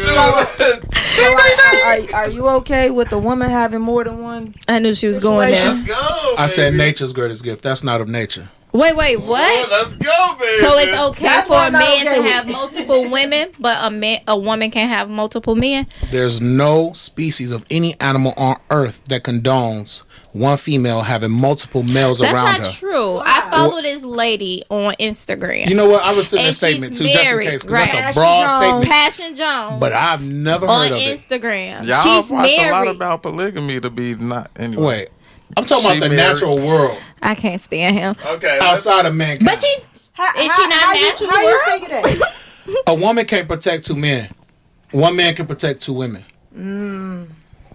B: you.
C: Are you okay with the woman having more than one?
D: I knew she was going there.
A: let's go.
E: I said
A: baby.
E: nature's greatest gift. That's not of nature.
D: Wait,
A: Oh,
D: what?
A: let's go, baby.
D: So it's okay
C: That's
D: for
C: why
D: a
C: I'm not
D: man
C: okay
D: to
C: with
D: have
C: it.
D: multiple women, but a woman can have multiple men?
E: There's no species of any animal on earth that condones one female having multiple males
D: That's
E: around
D: not
E: her.
D: true. I follow this lady on Instagram.
E: You know what? I rescind that
D: And
E: statement
D: she's
E: too, just in
D: married,
E: case, because
D: right.
E: that's a
C: Passion
E: broad
C: Jones.
E: statement.
D: Passion Jones.
E: But I've never
D: on
E: heard of it.
D: Instagram.
B: Y'all
D: She's
B: watch a lot
D: married.
B: about polygamy to be not anyway.
E: Wait, I'm talking
B: She
E: about the
B: married.
E: natural world
D: I can't stand him.
A: Okay.
E: outside of mankind.
D: But she's Is she not natural?
C: How you figure that?
E: A woman can't protect two men. One man can protect two women.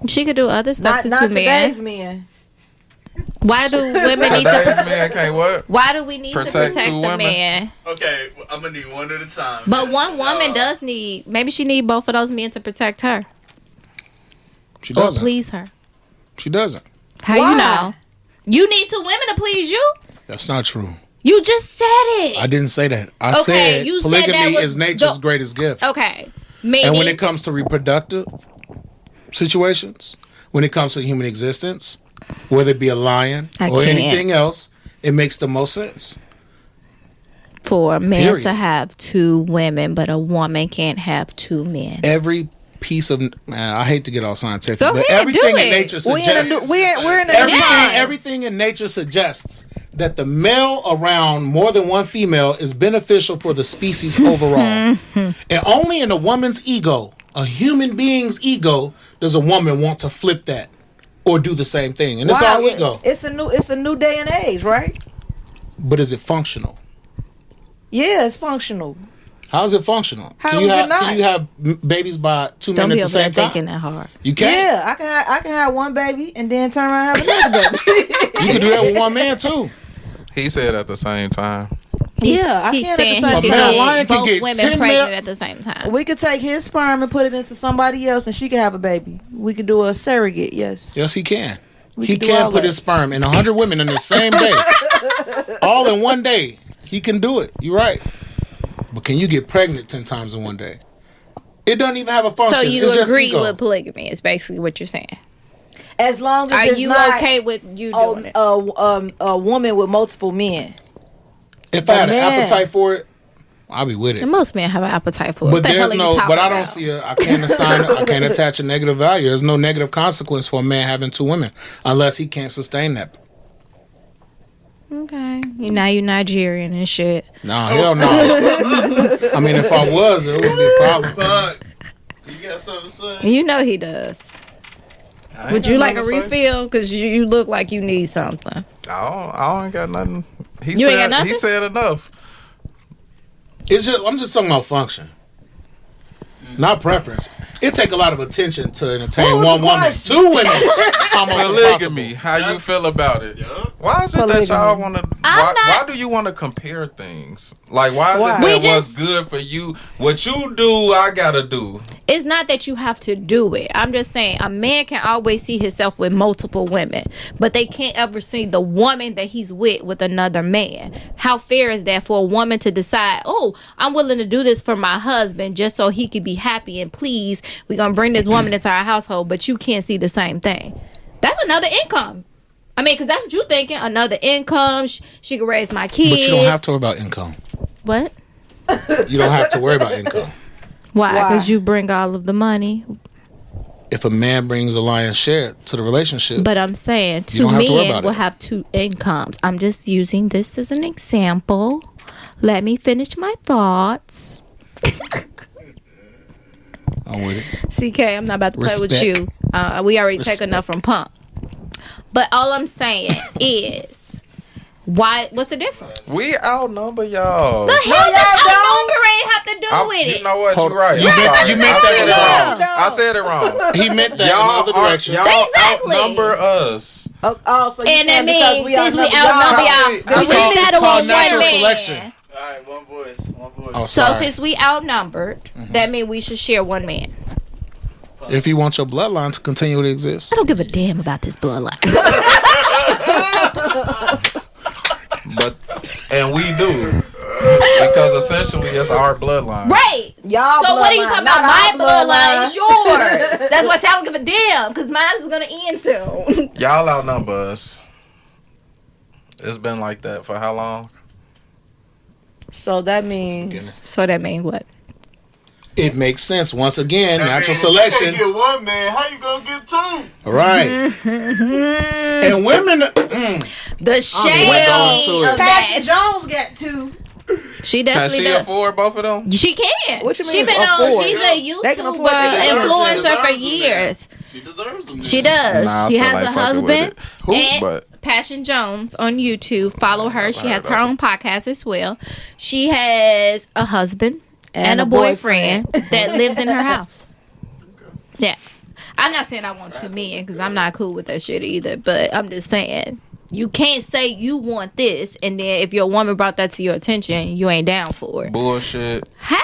D: she could do other stuff
C: Not
D: to two men.
C: today's men.
D: Why do women need
B: Today's
D: to?
B: man can't what?
D: Why do we need to
B: Protect
D: protect
B: two
D: the
B: women?
D: man?
A: Okay, I'm gonna need one at a time.
D: But one woman does need. Maybe she need both of those men to protect her
E: She
D: or
E: doesn't.
D: please her.
E: She doesn't.
D: How
C: Why?
D: you know? You need two women to please you.
E: That's not true.
D: You just said it.
E: I didn't say that. I
D: Okay,
E: said
D: you said
E: polygamy
D: that was
E: is nature's
D: the-
E: greatest gift.
D: Okay. Maybe.
E: And when it comes to reproductive situations, when it comes to human existence, whether it be a lion
D: I
E: or
D: can't.
E: anything else, it makes the most sense.
D: for a man
E: Period.
D: to have two women, but a woman can't have two men.
E: Every piece of I hate to get all scientific,
D: Go
E: but
D: ahead,
E: everything
D: do
E: in
D: it.
E: nature
C: We're
E: suggests
C: in a
E: everything,
D: Yes.
E: everything in nature suggests that the male around more than one female is beneficial for the species overall. And only in a woman's ego, a human being's ego, does a woman want to flip that or do the same thing. And it's our ego.
C: It's a new day and age, right?
E: But is it functional?
C: Yeah, it's functional.
E: How is it functional?
C: How
E: Can you
C: is it
E: have
C: not?
E: can you have babies by two
D: Don't
E: men
D: be
E: at the
D: over there
E: same time?
D: thinking that hard.
E: You can't.
C: Yeah, I can have one baby and then turn around and have another baby.
E: You can do that with one man too.
B: He said at the same time.
C: Yeah, I
D: He's
C: can at the
D: saying
C: same
D: he
E: A
D: can
E: male
C: time.
E: lion
D: get
E: can
D: both
E: get
D: women
E: 10
D: pregnant
E: male-
D: at the same time.
C: We could take his sperm and put it into somebody else, and she could have a baby. We could do a surrogate. Yes.
E: Yes, he can.
C: We
E: He
C: can do all
E: can put
C: that.
E: his sperm in 100 women in the same day. All in one day. He can do it. You're right. But can you get pregnant 10 times in one day? It doesn't even have a function.
D: So you
E: it's just
D: agree
E: ego.
D: with polygamy? Is basically what you're saying.
C: As long as
D: Are
C: it's
D: you
C: not
D: okay with you doing it?
C: a woman with multiple men.
E: If I had an
C: man.
E: appetite for it, I'll be with it.
D: And most men have an appetite for it.
E: But
D: What the hell
E: there's
D: are you
E: no.
D: talking
E: But I don't
D: about?
E: see a. I can't assign. I can't attach a negative value. There's no negative consequence for a man having two women unless he can't sustain that.
D: Okay. Now you're Nigerian and shit.
E: No, hell no. I mean, if I was, it would be a problem.
A: Fuck. You got something to say?
D: You know he does.
B: I ain't
D: Would
B: got
D: you like a
B: nothing to say.
D: refill? Because you look like you need something.
B: I ain't got nothing. He
D: You ain't
B: said
D: got nothing?
B: he said enough.
E: It's just. I'm just talking about function, not preference. It take a lot of attention to entertain
C: What was
E: one
C: the
E: woman.
C: question?
E: Two women, almost
B: Polygamy.
E: impossible.
B: How you feel about it?
A: Yeah.
B: Why is it that y'all
C: Polygamy.
B: want to?
D: I'm
B: Why
D: not-
B: do you want to compare things? Like, why is
C: Why?
B: it that
D: We
B: what's
D: just-
B: good for you, what you do, I gotta do?
D: It's not that you have to do it. I'm just saying a man can always see himself with multiple women, but they can't ever see the woman that he's with another man. How fair is that for a woman to decide, oh, I'm willing to do this for my husband just so he can be happy and pleased. We're going to bring this woman into our household, but you can't see the same thing. That's another income. I mean, because that's what you're thinking. Another income. She can raise my kids.
E: But you don't have to worry about income.
D: What?
E: You don't have to worry about income.
D: Why?
C: Why?
D: Because you bring all of the money.
E: If a man brings a lion's share to the relationship,
D: But I'm saying
E: You
D: two
E: don't have to worry
D: men
E: about
D: will
E: it.
D: have two incomes. I'm just using this as an example. Let me finish my thoughts.
E: I'm with it.
D: CK, I'm not about to play with
E: Respect.
D: you. We already take
E: Respect.
D: enough from Pump. But all I'm saying is, what's the difference?
B: We outnumber y'all.
D: The hell
C: y'all
D: does
C: don't.
D: outnumber ain't have to do with
B: You
D: it?
B: know what?
E: Hold
B: You're right.
E: on. You
B: I'm
E: meant-
B: sorry.
E: you meant
B: I said
E: that
B: it
C: wrong.
B: wrong. I said it wrong.
E: He meant that in
B: Y'all
E: the other direction.
D: Exactly.
B: outnumber us.
C: Oh, so you
D: And that
C: saying because
D: means
C: we
D: since we
C: outnumber
D: outnumber
C: y'all.
D: y'all,
B: That's
D: we
B: called-
D: settle
E: called
D: on one
E: natural
D: man.
E: selection.
A: All right, one voice. One voice.
E: Oh,
D: So
E: sorry.
D: since we outnumbered, that means we should share one man.
E: If you want your bloodline to continue to exist,
D: I don't give a damn about this bloodline.
B: But and we do. Because essentially it's our bloodline.
D: Right.
C: Y'all
D: So what are you
C: bloodline,
D: talking
C: not
D: about? My
C: our
D: bloodline is yours. That's why I say I don't give a damn, because mine is gonna end soon.
B: Y'all outnumber us. It's been like that for how long?
C: So that means
D: So that means what?
E: it makes sense. Once again,
A: I
E: natural
A: mean,
E: selection.
A: You can't get one man. How you gonna get two?
E: Right. And women,
D: The shade
E: going to it.
D: of
C: Passion
D: that.
C: Jones got two.
D: She
B: Can
D: definitely
B: she
D: does.
B: afford both of them?
D: She can.
C: What you
D: She
C: mean
D: been on.
C: afford?
D: She's a
C: They can
D: YouTuber
C: afford it.
D: influencer for
A: They deserve them.
D: years.
A: She deserves them.
D: She
A: then.
D: does.
B: Nah, I
D: she
B: still
D: has
B: ain't
D: a
B: fucking with
D: husband.
B: it. Who?
D: And
B: But
D: Passion Jones on YouTube. Follow her. She has her own podcast as well. She has a husband and a boyfriend that lives in her house. Yeah. I'm not saying I want 2 men because I'm not cool with that shit either. But I'm just saying you can't say you want this and then if your woman brought that to your attention, you ain't down for it.
B: Bullshit.
D: How?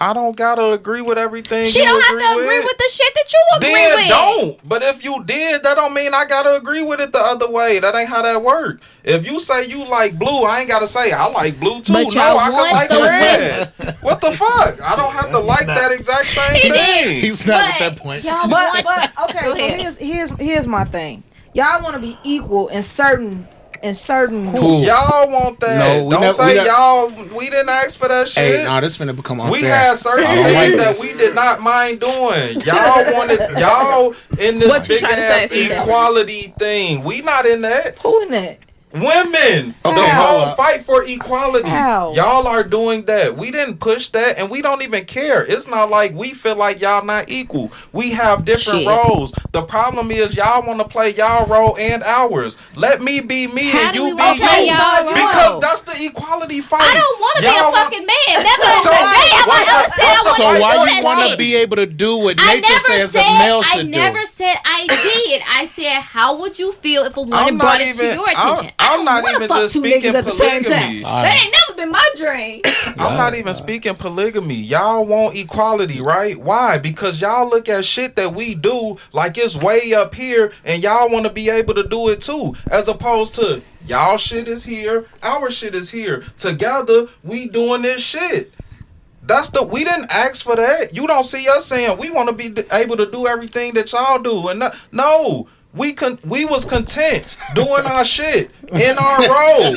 B: I don't gotta agree with everything.
D: She don't have to agree with the shit that you agree
B: then
D: with.
B: Don't. But if you did, that don't mean I gotta agree with it the other way. That ain't how that work. If you say you like blue, I ain't gotta say I like blue too.
D: But
B: no, I
D: want
B: can like
D: the
B: red. What the fuck? I don't have to like that exact same thing.
E: He's not at that point.
D: Y'all
C: But
D: want
C: okay, so here's my thing. Y'all want to be equal in certain.
E: Who?
B: Y'all want that?
E: No,
B: don't say y'all. We didn't ask for that shit.
E: Hey, nah, this finna become unfair.
B: We had certain things that we did not mind doing. Y'all wanted y'all in this big ass equality thing. We not in that.
C: Who in that?
B: Women, the whole fight for equality.
C: How?
B: Y'all are doing that. We didn't push that, and we don't even care. It's not like we feel like y'all not equal. We have different roles. The problem is y'all want to play y'all role and ours. Let me be me and you be you. Because that's the equality fight.
D: I don't want to be a fucking man. Never in the day have I ever said I want to do that.
E: So why you want to be able to do what nature says a male should do?
D: I never said I did. I said, how would you feel if a woman brought it to your attention?
B: I'm not even just speaking polygamy.
D: That ain't never been my dream.
B: I'm not even speaking polygamy. Y'all want equality, right? Why? Because y'all look at shit that we do like it's way up here and y'all want to be able to do it too. As opposed to y'all shit is here, our shit is here. Together, we doing this shit. We didn't ask for that. You don't see us saying we want to be able to do everything that y'all do. And no. We was content doing our shit in our role.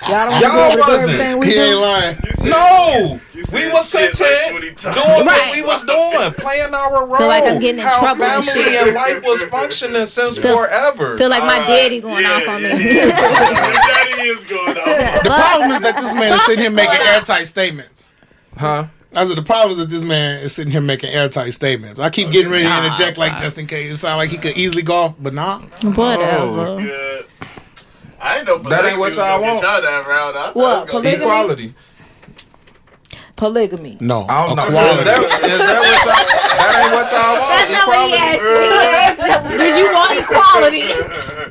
B: Y'all wasn't.
E: He ain't lying.
B: No, we was content doing what we was doing, playing our role.
D: Feel like I'm getting in trouble and
B: family
D: shit.
B: and life was functioning since forever.
D: Feel like my daddy going off on me.
F: Daddy is going off.
E: The problem is that this man is sitting here making airtight statements.
B: Huh?
E: I said the problem is that this man is sitting here making airtight statements. I keep getting ready to interject just in case it sounds like he could easily go off, but nah.
D: Whatever.
F: Good. I ain't know
B: that ain't what y'all want.
C: What?
B: Equality.
C: Polygamy.
E: No.
B: I don't know.
E: Equality.
B: Is that what y'all? That ain't what y'all want.
D: Equality. Did you want equality?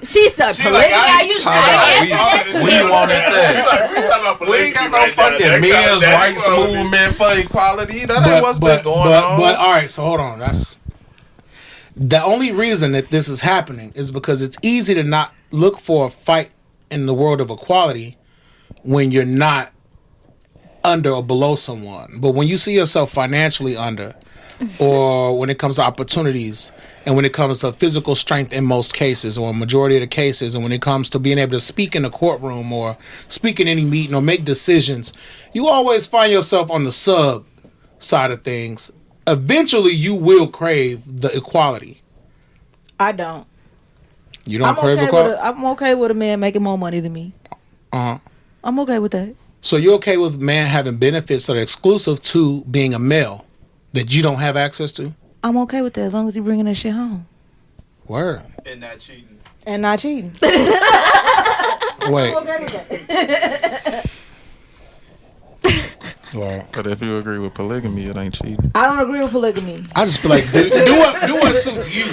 D: She said polygamy.
B: We wanted that. We ain't got no fucking men's rights movement for equality. That ain't what's been going on.
E: But all right, so hold on. That's the only reason that this is happening is because it's easy to not look for a fight in the world of equality when you're not under or below someone. But when you see yourself financially under, or when it comes to opportunities, and when it comes to physical strength in most cases, or a majority of the cases, and when it comes to being able to speak in a courtroom or speak in any meeting or make decisions, you always find yourself on the sub side of things. Eventually, you will crave the equality.
C: I don't.
E: You don't crave equality?
C: I'm okay with a man making more money than me.
E: Uh-huh.
C: I'm okay with that.
E: So you're okay with a man having benefits that are exclusive to being a male that you don't have access to?
C: I'm okay with that as long as he bringing that shit home.
E: Word.
F: And not cheating.
E: Wait.
C: I'm okay with that.
E: Well,
B: But if you agree with polygamy, it ain't cheating.
C: I don't agree with polygamy.
E: I just feel like do what suits you.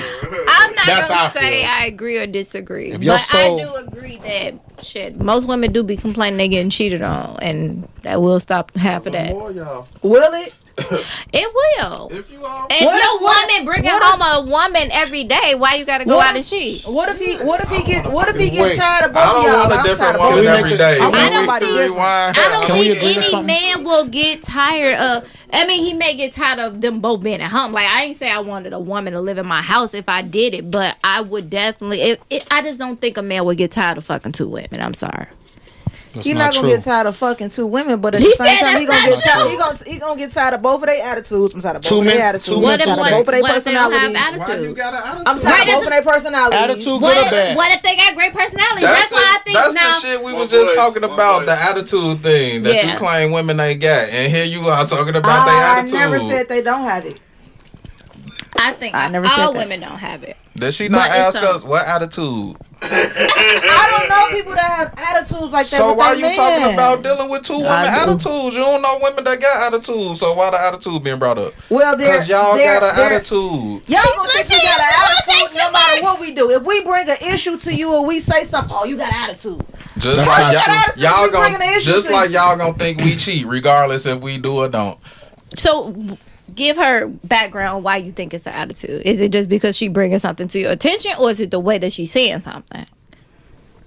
D: I'm not
E: That's how I
D: gonna say
E: feel.
D: I agree or disagree,
E: If your
D: but
E: soul-
D: I do agree that shit. Most women do be complaining they getting cheated on, and that will stop half of that.
C: Will it?
D: It will.
B: If you all
D: If your woman bringing home a woman every day, why you gotta go out and cheat?
C: What if he gets
E: Wait.
C: tired of both
B: I don't
C: y'all?
B: want a
C: I'm
B: different
C: tired of
B: woman
E: both.
B: every day.
C: I want
B: Can we
C: somebody different.
B: rewind?
D: I don't
E: Can we
D: think
E: agree to
D: any
E: something?
D: man will get tired of. I mean, he may get tired of them both being at home. Like I ain't say I wanted a woman to live in my house if I did it, but I would definitely. I just don't think a man would get tired of fucking two women. I'm sorry.
E: That's
C: He's not gonna
E: true.
C: get tired of fucking two women, but at
D: He
C: the same
D: said
C: time, he
D: that's
C: gonna
D: not
C: get tired.
D: true.
C: He gonna get tired of both of their attitudes. I'm tired of both
E: Two
C: of their
E: men-
C: attitudes.
E: two
D: What
E: men-
D: if
C: I'm tired of both of their
D: what if they don't have
C: personalities.
B: Why you
D: attitudes?
B: got an attitude?
C: I'm tired of both of their personalities.
E: Attitude, good or
D: What,
E: bad?
D: what if they got great personalities? That's why I think
B: that's
D: now.
B: the shit we was just talking about, the attitude thing that
D: Yeah.
B: you claim women ain't got, and here you are talking about their
C: I
B: attitude.
C: never said they don't have it.
D: I think
C: I never said
D: all
C: that.
D: women don't have it.
B: Did she not
D: But it's
B: ask us what attitude?
C: I don't know people that have attitudes like that.
B: So
C: with
B: why
C: their
B: you talking
C: man.
B: about dealing with two women
C: I do.
B: attitudes? You don't know women that got attitudes. So why the attitude being brought up?
C: Well,
B: Because y'all got an attitude.
C: Y'all gonna think we got an attitude no matter
D: works.
C: what we do. If we bring an issue to you or we say something, oh, you got an attitude.
B: Just
E: That's
B: like
E: not true.
B: y'all
C: We bringing the issue
B: just
C: to
B: like
C: you.
B: y'all gonna think we cheat, regardless if we do or don't.
D: So give her background on why you think it's an attitude. Is it just because she bringing something to your attention, or is it the way that she's saying something?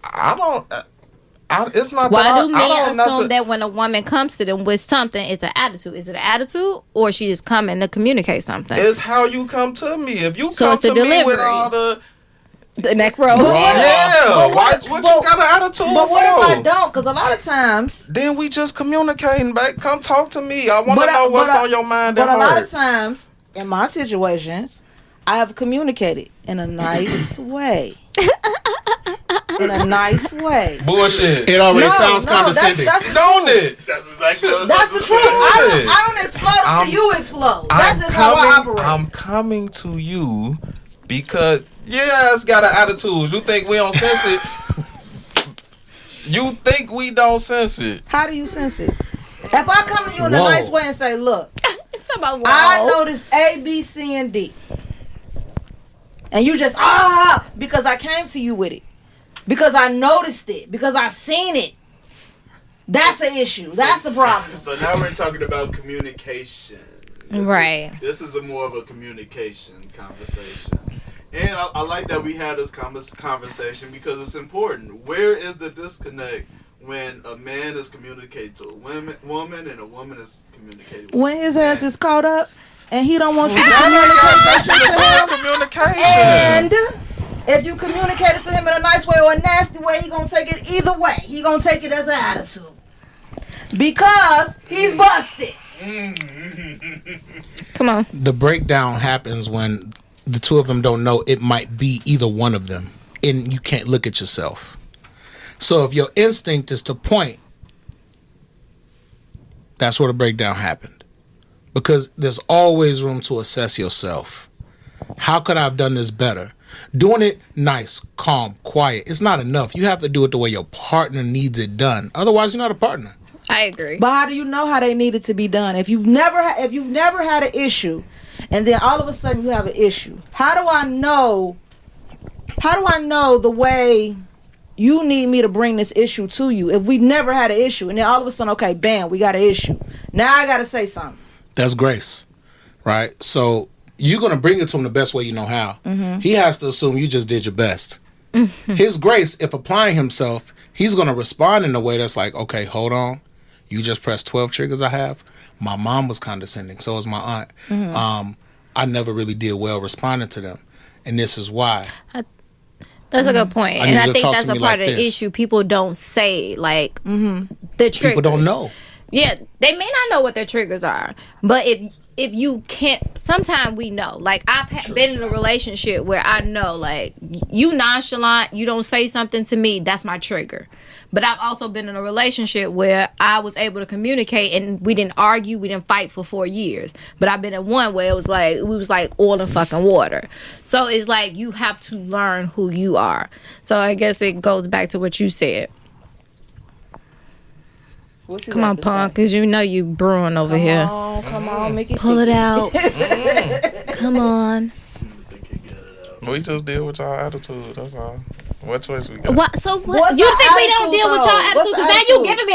B: I don't. It's not.
D: Why
B: that
D: do
B: I
D: men
B: don't
D: assume that when a woman comes to them with something, it's an attitude? Is it an attitude, or she is coming to communicate something?
B: It's how you come to me. If you
D: So
B: come
D: it's the
B: to me with
D: delivery.
B: all the
D: The neck rose.
B: yeah, what you got an attitude
C: But what if I
B: for?
C: don't? Because a lot of times,
B: Then we just communicating, back. Come talk to me. I want to
C: But I-
B: know what's
C: but I-
B: on your mind
C: but
B: and
C: a lot
B: heart.
C: of times in my situations, I have communicated in a nice way. In a nice way.
B: Bullshit.
E: It already sounds condescending.
C: That's
B: Don't it?
F: That's exactly what
C: That's the truth. I don't explode until you explode. That's just how I operate.
B: I'm coming to you because your ass got an attitude. You think we don't sense it? You think we don't sense it?
C: How do you sense it? If I come to you in a
E: Whoa.
C: nice way and say, look,
D: It's about
C: I noticed A, B, C, and D. And you just, because I came to you with it. Because I noticed it. Because I seen it. That's the issue. That's the problem.
F: So now we're talking about communication.
D: Right.
F: This is a more of a communication conversation. And I like that we had this conversation because it's important. Where is the disconnect when a man is communicating to a woman and a woman is communicating with
C: When his ass is caught up and he don't want you to
B: That
C: communicate that shit to him.
B: communication.
C: And if you communicate it to him in a nice way or a nasty way, he gonna take it either way. He gonna take it as an attitude. Because he's busted.
D: Come on.
E: The breakdown happens when the two of them don't know it might be either one of them, and you can't look at yourself. So if your instinct is to point, that's where the breakdown happened. Because there's always room to assess yourself. How could I have done this better? Doing it nice, calm, quiet, it's not enough. You have to do it the way your partner needs it done. Otherwise, you're not a partner.
D: I agree.
C: But how do you know how they need it to be done? If you've never had an issue, and then all of a sudden you have an issue, how do I know the way you need me to bring this issue to you? If we've never had an issue, and then all of a sudden, okay, bam, we got an issue. Now I got to say something.
E: That's grace, right? So you're going to bring it to him the best way you know how.
C: Mm-hmm.
E: He has to assume you just did your best. His grace, if applying himself, he's going to respond in a way that's like, okay, hold on. You just pressed 12 triggers I have. My mom was condescending. So was my aunt.
C: Mm-hmm.
E: I never really did well responding to them. And this is why.
D: That's a good point.
E: I
D: And
E: need
D: I
E: you to
D: think
E: talk
D: that's
E: to
D: a
E: me
D: part
E: like
D: of the
E: this.
D: issue. People don't say, like, the triggers.
E: People don't know.
D: Yeah, they may not know what their triggers are, but if you can't, sometimes we know. Like I've been in a relationship where I know, like, you nonchalant, you don't say something to me, that's my trigger. But I've also been in a relationship where I was able to communicate and we didn't argue, we didn't fight for 4 years. But I've been in one where it was like we was like oil and fucking water. So it's like you have to learn who you are. So I guess it goes back to what you said.
C: What you
D: Come
C: got
D: on,
C: to
D: punk,
C: say?
D: because you know you brewing over here.
C: Come on, Mickey.
D: Pull it out. Come on.
B: We just deal with y'all attitude. That's all. What choice we got?
D: What? So what?
C: What's
D: You
C: the
D: think we don't
C: attitude,
D: deal with
C: though?
D: y'all attitude?
C: What's the
D: Because now you
C: attitude?
D: giving me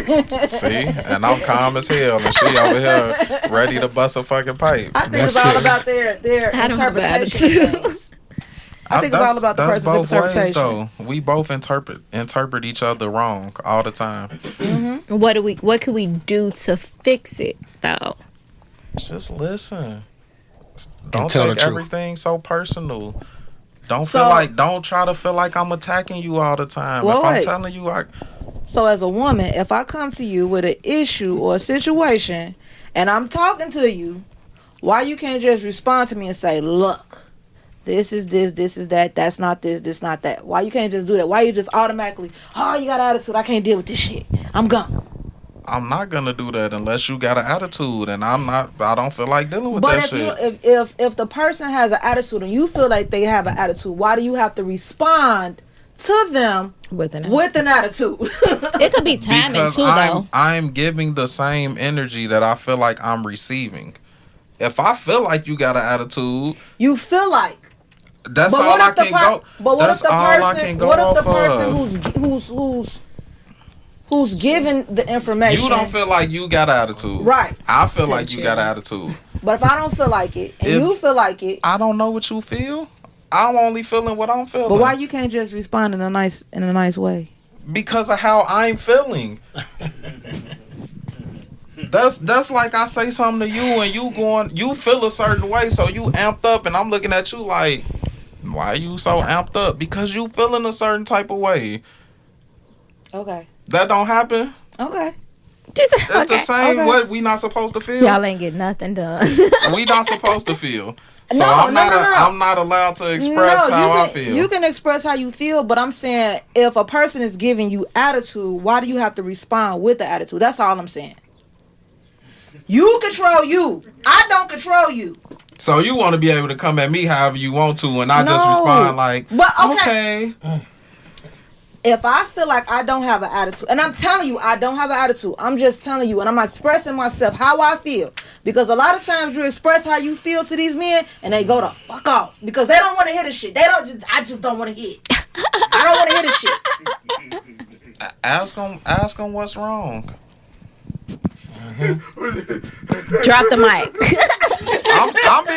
D: an attitude.
B: See, and I'm calm as hell, and she over here ready to bust a fucking pipe.
C: I think
E: That's
C: it's all
E: it.
C: about their
D: I don't have an
C: interpretation. of
D: attitude.
C: things. I think it's all about the
B: that's
C: person's
B: both ways,
C: interpretation.
B: though. We both interpret each other wrong all the time.
D: What can we do to fix it though?
B: Just listen. Don't
E: tell the
B: take
E: truth.
B: everything so personal. Don't
C: So-
B: don't try to feel like I'm attacking you all the time.
C: Well,
B: if I'm
C: wait.
B: telling you,
C: So as a woman, if I come to you with an issue or a situation and I'm talking to you, why you can't just respond to me and say, look, this is that, that's not this not that. Why you can't just do that? Why you just automatically, oh, you got attitude, I can't deal with this shit, I'm gone.
B: I'm not gonna do that unless you got an attitude, and I don't feel like dealing with
C: But
B: that shit.
C: if the person has an attitude and you feel like they have an attitude, why do you have to respond to them
D: With an
C: attitude?
D: It could be timing
B: Because
D: too, though.
B: I'm giving the same energy that I feel like I'm receiving. If I feel like you got an attitude,
C: You feel like.
B: that's
C: But
B: all
C: what
B: I
C: if the
B: can go.
C: But what
B: That's
C: if the
B: all I
C: person?
B: can go
C: What if the
B: off
C: person who's giving the information?
B: You don't feel like you got an attitude,
C: Right.
B: I feel like you got an attitude.
C: But if I don't feel like it and
B: If-
C: you feel like it,
B: I don't know what you feel. I'm only feeling what I'm feeling.
C: but why you can't just respond in a nice way?
B: Because of how I'm feeling. That's like I say something to you and you feel a certain way, so you amped up, and I'm looking at you like, why are you so amped up? Because you feeling a certain type of way.
C: Okay.
B: That don't happen.
C: Okay.
B: It's the
D: Okay.
B: same.
C: Okay.
B: What we not supposed to feel.
D: Y'all ain't get nothing done.
B: We not supposed to feel. So
C: No,
B: I'm
C: no.
B: I'm not allowed to express how I feel.
C: You can express how you feel, but I'm saying if a person is giving you attitude, why do you have to respond with the attitude? That's all I'm saying. You control you. I don't control you.
B: So you want to be able to come at me however you want to, and I just
C: No.
B: respond like,
C: But
B: okay.
C: If I feel like I don't have an attitude, and I'm telling you I don't have an attitude, I'm just telling you, and I'm expressing myself how I feel. Because a lot of times you express how you feel to these men, and they go to fuck off because they don't want to hear the shit. I just don't want to hear it. I don't want to hear the shit.
B: Ask them what's wrong.
D: Drop the mic.
B: I'm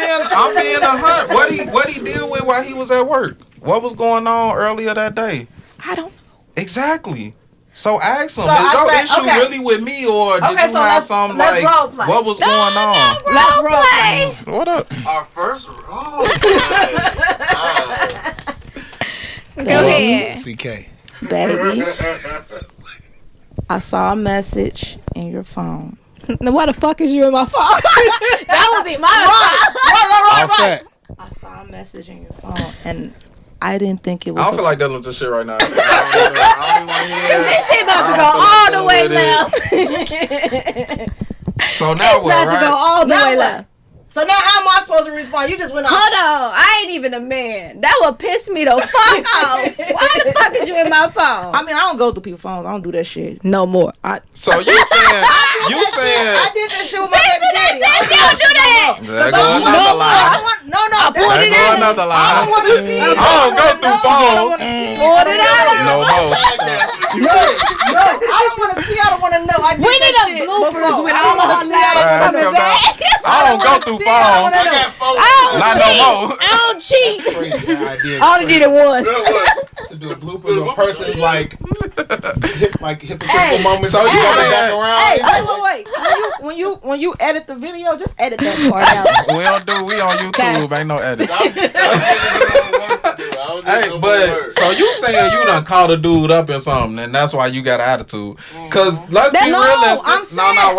B: being a hunt. What he deal with while he was at work? What was going on earlier that day?
C: I don't.
B: Exactly. So ask him,
C: So
B: is your
C: I say,
B: issue
C: okay.
B: really with me, or did
C: Okay,
B: you
C: so
B: have
C: let's
B: something
C: role
B: like
C: play.
B: what was going on?
C: Let's role play.
B: What up?
F: Our first. Oh,
D: Go ahead.
E: CK.
C: Baby, I saw a message in your phone.
D: Now, why the fuck is you in my phone? That would be my
E: All set.
C: I saw a message in your phone, and I didn't think it was.
B: I don't feel like dealing with this shit right now. I don't even want to hear
D: This shit about to go all the way left.
B: So now what,
D: About to go
B: right?
D: all the
C: Now
D: way
C: what?
D: left.
C: So now how am I supposed to respond? You just went off.
D: Hold on, I ain't even a man. That would piss me the fuck off. Why the fuck is you in my phone?
C: I mean, I don't go through people's phones. I don't do that shit.
D: No more.
B: So you saying
C: I did that shit with my baby daddy.
D: She don't do that.
B: there go another lie.
C: No,
B: There go another
C: I
B: lie.
C: don't want to see.
B: I don't go through phones.
D: Pulled it out.
B: No more.
C: No, I don't want to see. I don't want to know. I did
D: We need
C: that
D: a
C: shit
D: bloopers
C: before.
D: with
C: I
D: all
C: don't
D: of her
C: wanna see. I don't
D: nails
C: wanna
D: coming
C: know.
D: back.
B: I don't go through phones.
C: I don't wanna know.
B: Not no more.
D: I don't cheat.
E: Crazy idea.
D: I only did it once.
E: To do a bloopers of a person's like hypothetical
C: Hey.
E: moments.
B: So you
E: going
B: saying-
E: back around.
C: Wait. When you edit the video, just edit that part out.
B: We on YouTube. Ain't no edits. Hey,
F: Hey,
B: but so you saying you done called a dude up in something, and that's why you got an attitude? Cause let's be
C: No,
B: realistic.
C: I'm saying,
B: Wait.
C: I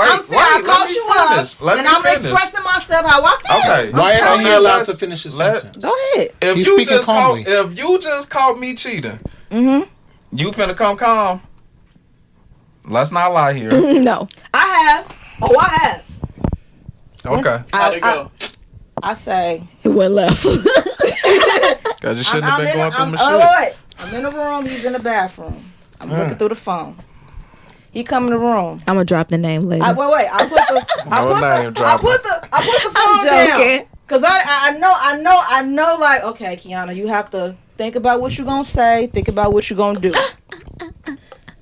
B: Let
C: called
B: me
C: you
B: finish.
C: up,
B: Let
C: and
B: me
C: I'm
B: finish.
C: expressing myself how I feel.
B: Okay.
E: Why
B: So
E: isn't he
B: now
E: allowed
B: let's-
E: to finish his
B: let-
E: sentence?
C: Go ahead.
B: If
E: He's
B: you
E: speaking
B: just
E: calmly.
B: if you just caught me cheating, you finna come calm. Let's not lie here.
D: No.
C: I have. Oh, I have.
B: Okay.
F: How'd it go?
C: I say.
D: It went left.
B: Cause you shouldn't have been going through my shit.
C: I'm in the room. He's in the bathroom. I'm looking through the phone. He come in the room.
D: I'm gonna drop the name later.
C: I put the phone down.
D: joking.
C: Cause I know. Like, okay, Kiana, you have to think about what you're gonna say. Think about what you're gonna do.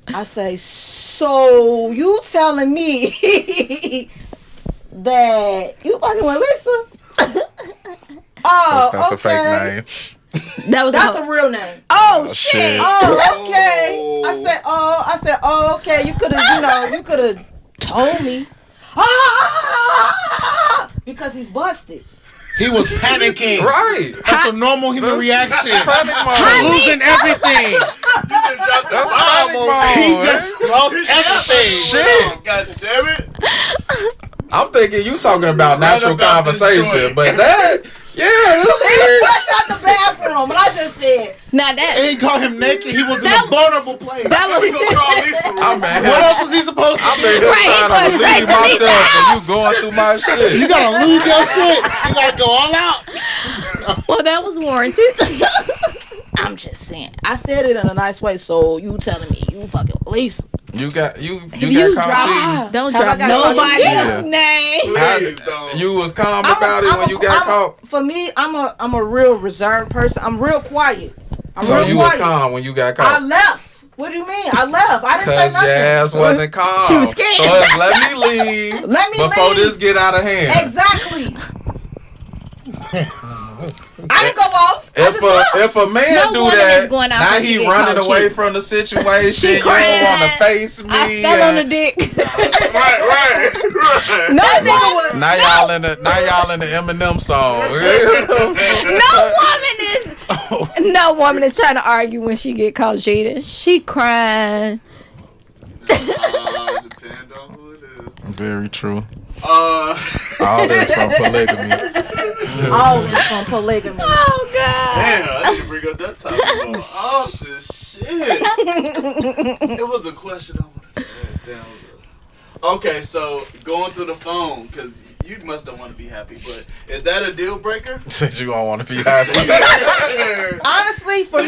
C: I say, so you telling me that you fucking with Lisa? Oh,
B: That's
C: okay.
B: a fake name.
C: That's a real name.
D: Oh shit.
C: Oh, okay. I said, oh, okay. You could have told me. Ah! Because he's busted.
E: He was panicking.
B: Right.
E: That's a normal human reaction.
B: Panic
E: To
B: mode.
E: losing everything.
B: That's panic mode.
E: He just lost everything.
B: Shit.
F: God damn it.
B: I'm thinking you talking about natural
F: about this
B: conversation,
F: joint.
B: but that, yeah,
C: He fresh out the bathroom, and I just said,
D: Now that
E: He called him naked. He was in a vulnerable place.
C: That was
F: We gonna call Lisa.
B: I'm in
E: What
B: here.
E: else was he supposed to
B: I'm
E: do?
B: in here
D: Right,
B: trying to
D: he's going
B: relieve
D: straight to
B: myself and you going through my shit.
E: You gotta lose your shit. You gotta go all out.
D: well, that was warranted.
C: I'm just saying. I said it in a nice way, so you telling me you fucking Lisa.
B: You got
D: you
B: caught
D: drop, don't
C: Have I
D: drop
C: got
D: nobody
B: caught?
D: else's name.
F: Please don't.
B: You was calm about it when you got caught.
C: For me, I'm a real reserved person. I'm real quiet. I'm
B: So
C: real
B: you
C: quiet.
B: was calm when you got
C: I
B: caught.
C: left. What do you mean? I left. I didn't say
B: Cause
C: nothing.
B: your ass wasn't calm.
D: She was scared.
B: So it's, let me leave.
C: Let me
B: before
C: leave.
B: this get out of hand.
C: Exactly. I didn't go off. I just left.
B: If a man
D: No
B: do
D: woman
B: that,
D: is going out
B: now
D: when she
B: he
D: get
B: running
D: caught
B: away
D: cheating.
B: from the situation.
D: She
B: You don't
D: crying.
B: want to face me.
D: I fell on the dick.
F: Right.
C: No nigga would.
B: Now y'all in the Eminem song.
D: No woman is trying to argue when she get caught cheating. She crying.
F: Depend on who it is.
B: Very true.
F: Uh,
B: All this from polygamy.
C: Always from polygamy.
D: Oh God.
F: damn, I didn't bring up that topic for off this shit. It was a question I wanted to ask. Damn. Okay, so going through the phone, because you must don't want to be happy, but is that a deal breaker?
B: Said you don't want to be happy.
C: Honestly, for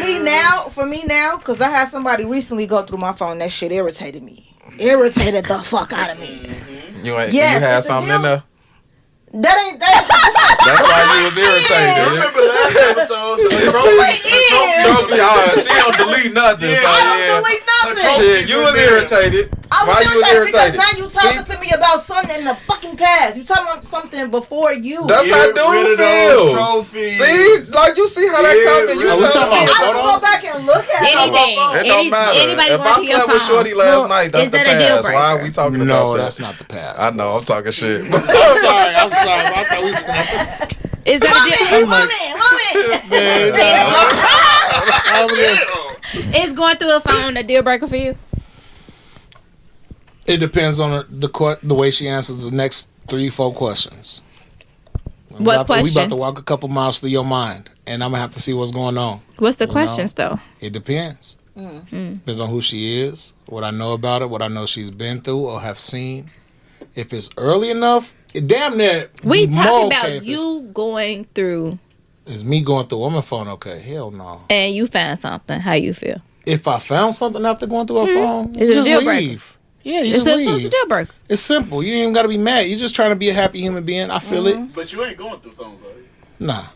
C: me now, because I had somebody recently go through my phone, that shit irritated me. Irritated the fuck out of me.
B: You
C: Yes,
B: had
C: it's a
B: something in
C: deal.
B: there.
C: That
B: That's why you was irritated.
F: Remember last episode? So
B: Trophy, she don't delete nothing.
F: Yeah,
B: so
C: I don't
B: yeah.
C: delete nothing.
B: Shit, you was irritated.
C: I was
B: Why you was
C: irritated because
B: irritated?
C: now you talking to me about something in the fucking past. You talking about something before you.
B: That's how dude feel.
F: Trophies.
B: See, like you see how that
F: Yeah,
B: coming. You
F: really.
E: we
B: tell
E: talking
B: me.
E: about
C: I can go back and look at
D: Anything.
C: it.
B: It don't matter.
D: Anybody
B: If
D: going
B: I
D: to your
B: slept with
D: phone.
B: Shorty last night, that's
D: is
B: the
D: that a deal
B: past. Why are
D: breaker?
B: we talking
E: No,
B: about
E: that's
B: that?
E: not the past.
B: I know, I'm talking shit.
E: I'm sorry. I thought we was
D: Is that is going through a phone a deal breaker for you?
E: It depends on the way she answers the next 3-4 questions. We about
D: questions?
E: to walk a couple miles through your mind, and I'm gonna have to see what's going on.
D: What's the
E: You
D: questions though?
E: It depends. Depends on who she is, what I know about her, what I know she's been through or have seen. If it's early enough, it damn near.
D: We
E: be more
D: talking
E: okay
D: about
E: if
D: you going through
E: It's me going through a woman phone. Okay, hell no.
D: and you found something. How you feel?
E: If I found something after going through a phone,
D: Is it a
E: just
D: deal breaker?
E: leave. Yeah, you
D: It's
E: just
D: a
E: leave.
D: deal breaker.
E: It's simple. You ain't even got to be mad. You're just trying to be a happy human being. I feel it.
F: But you ain't going through phones, are you?
E: Nah.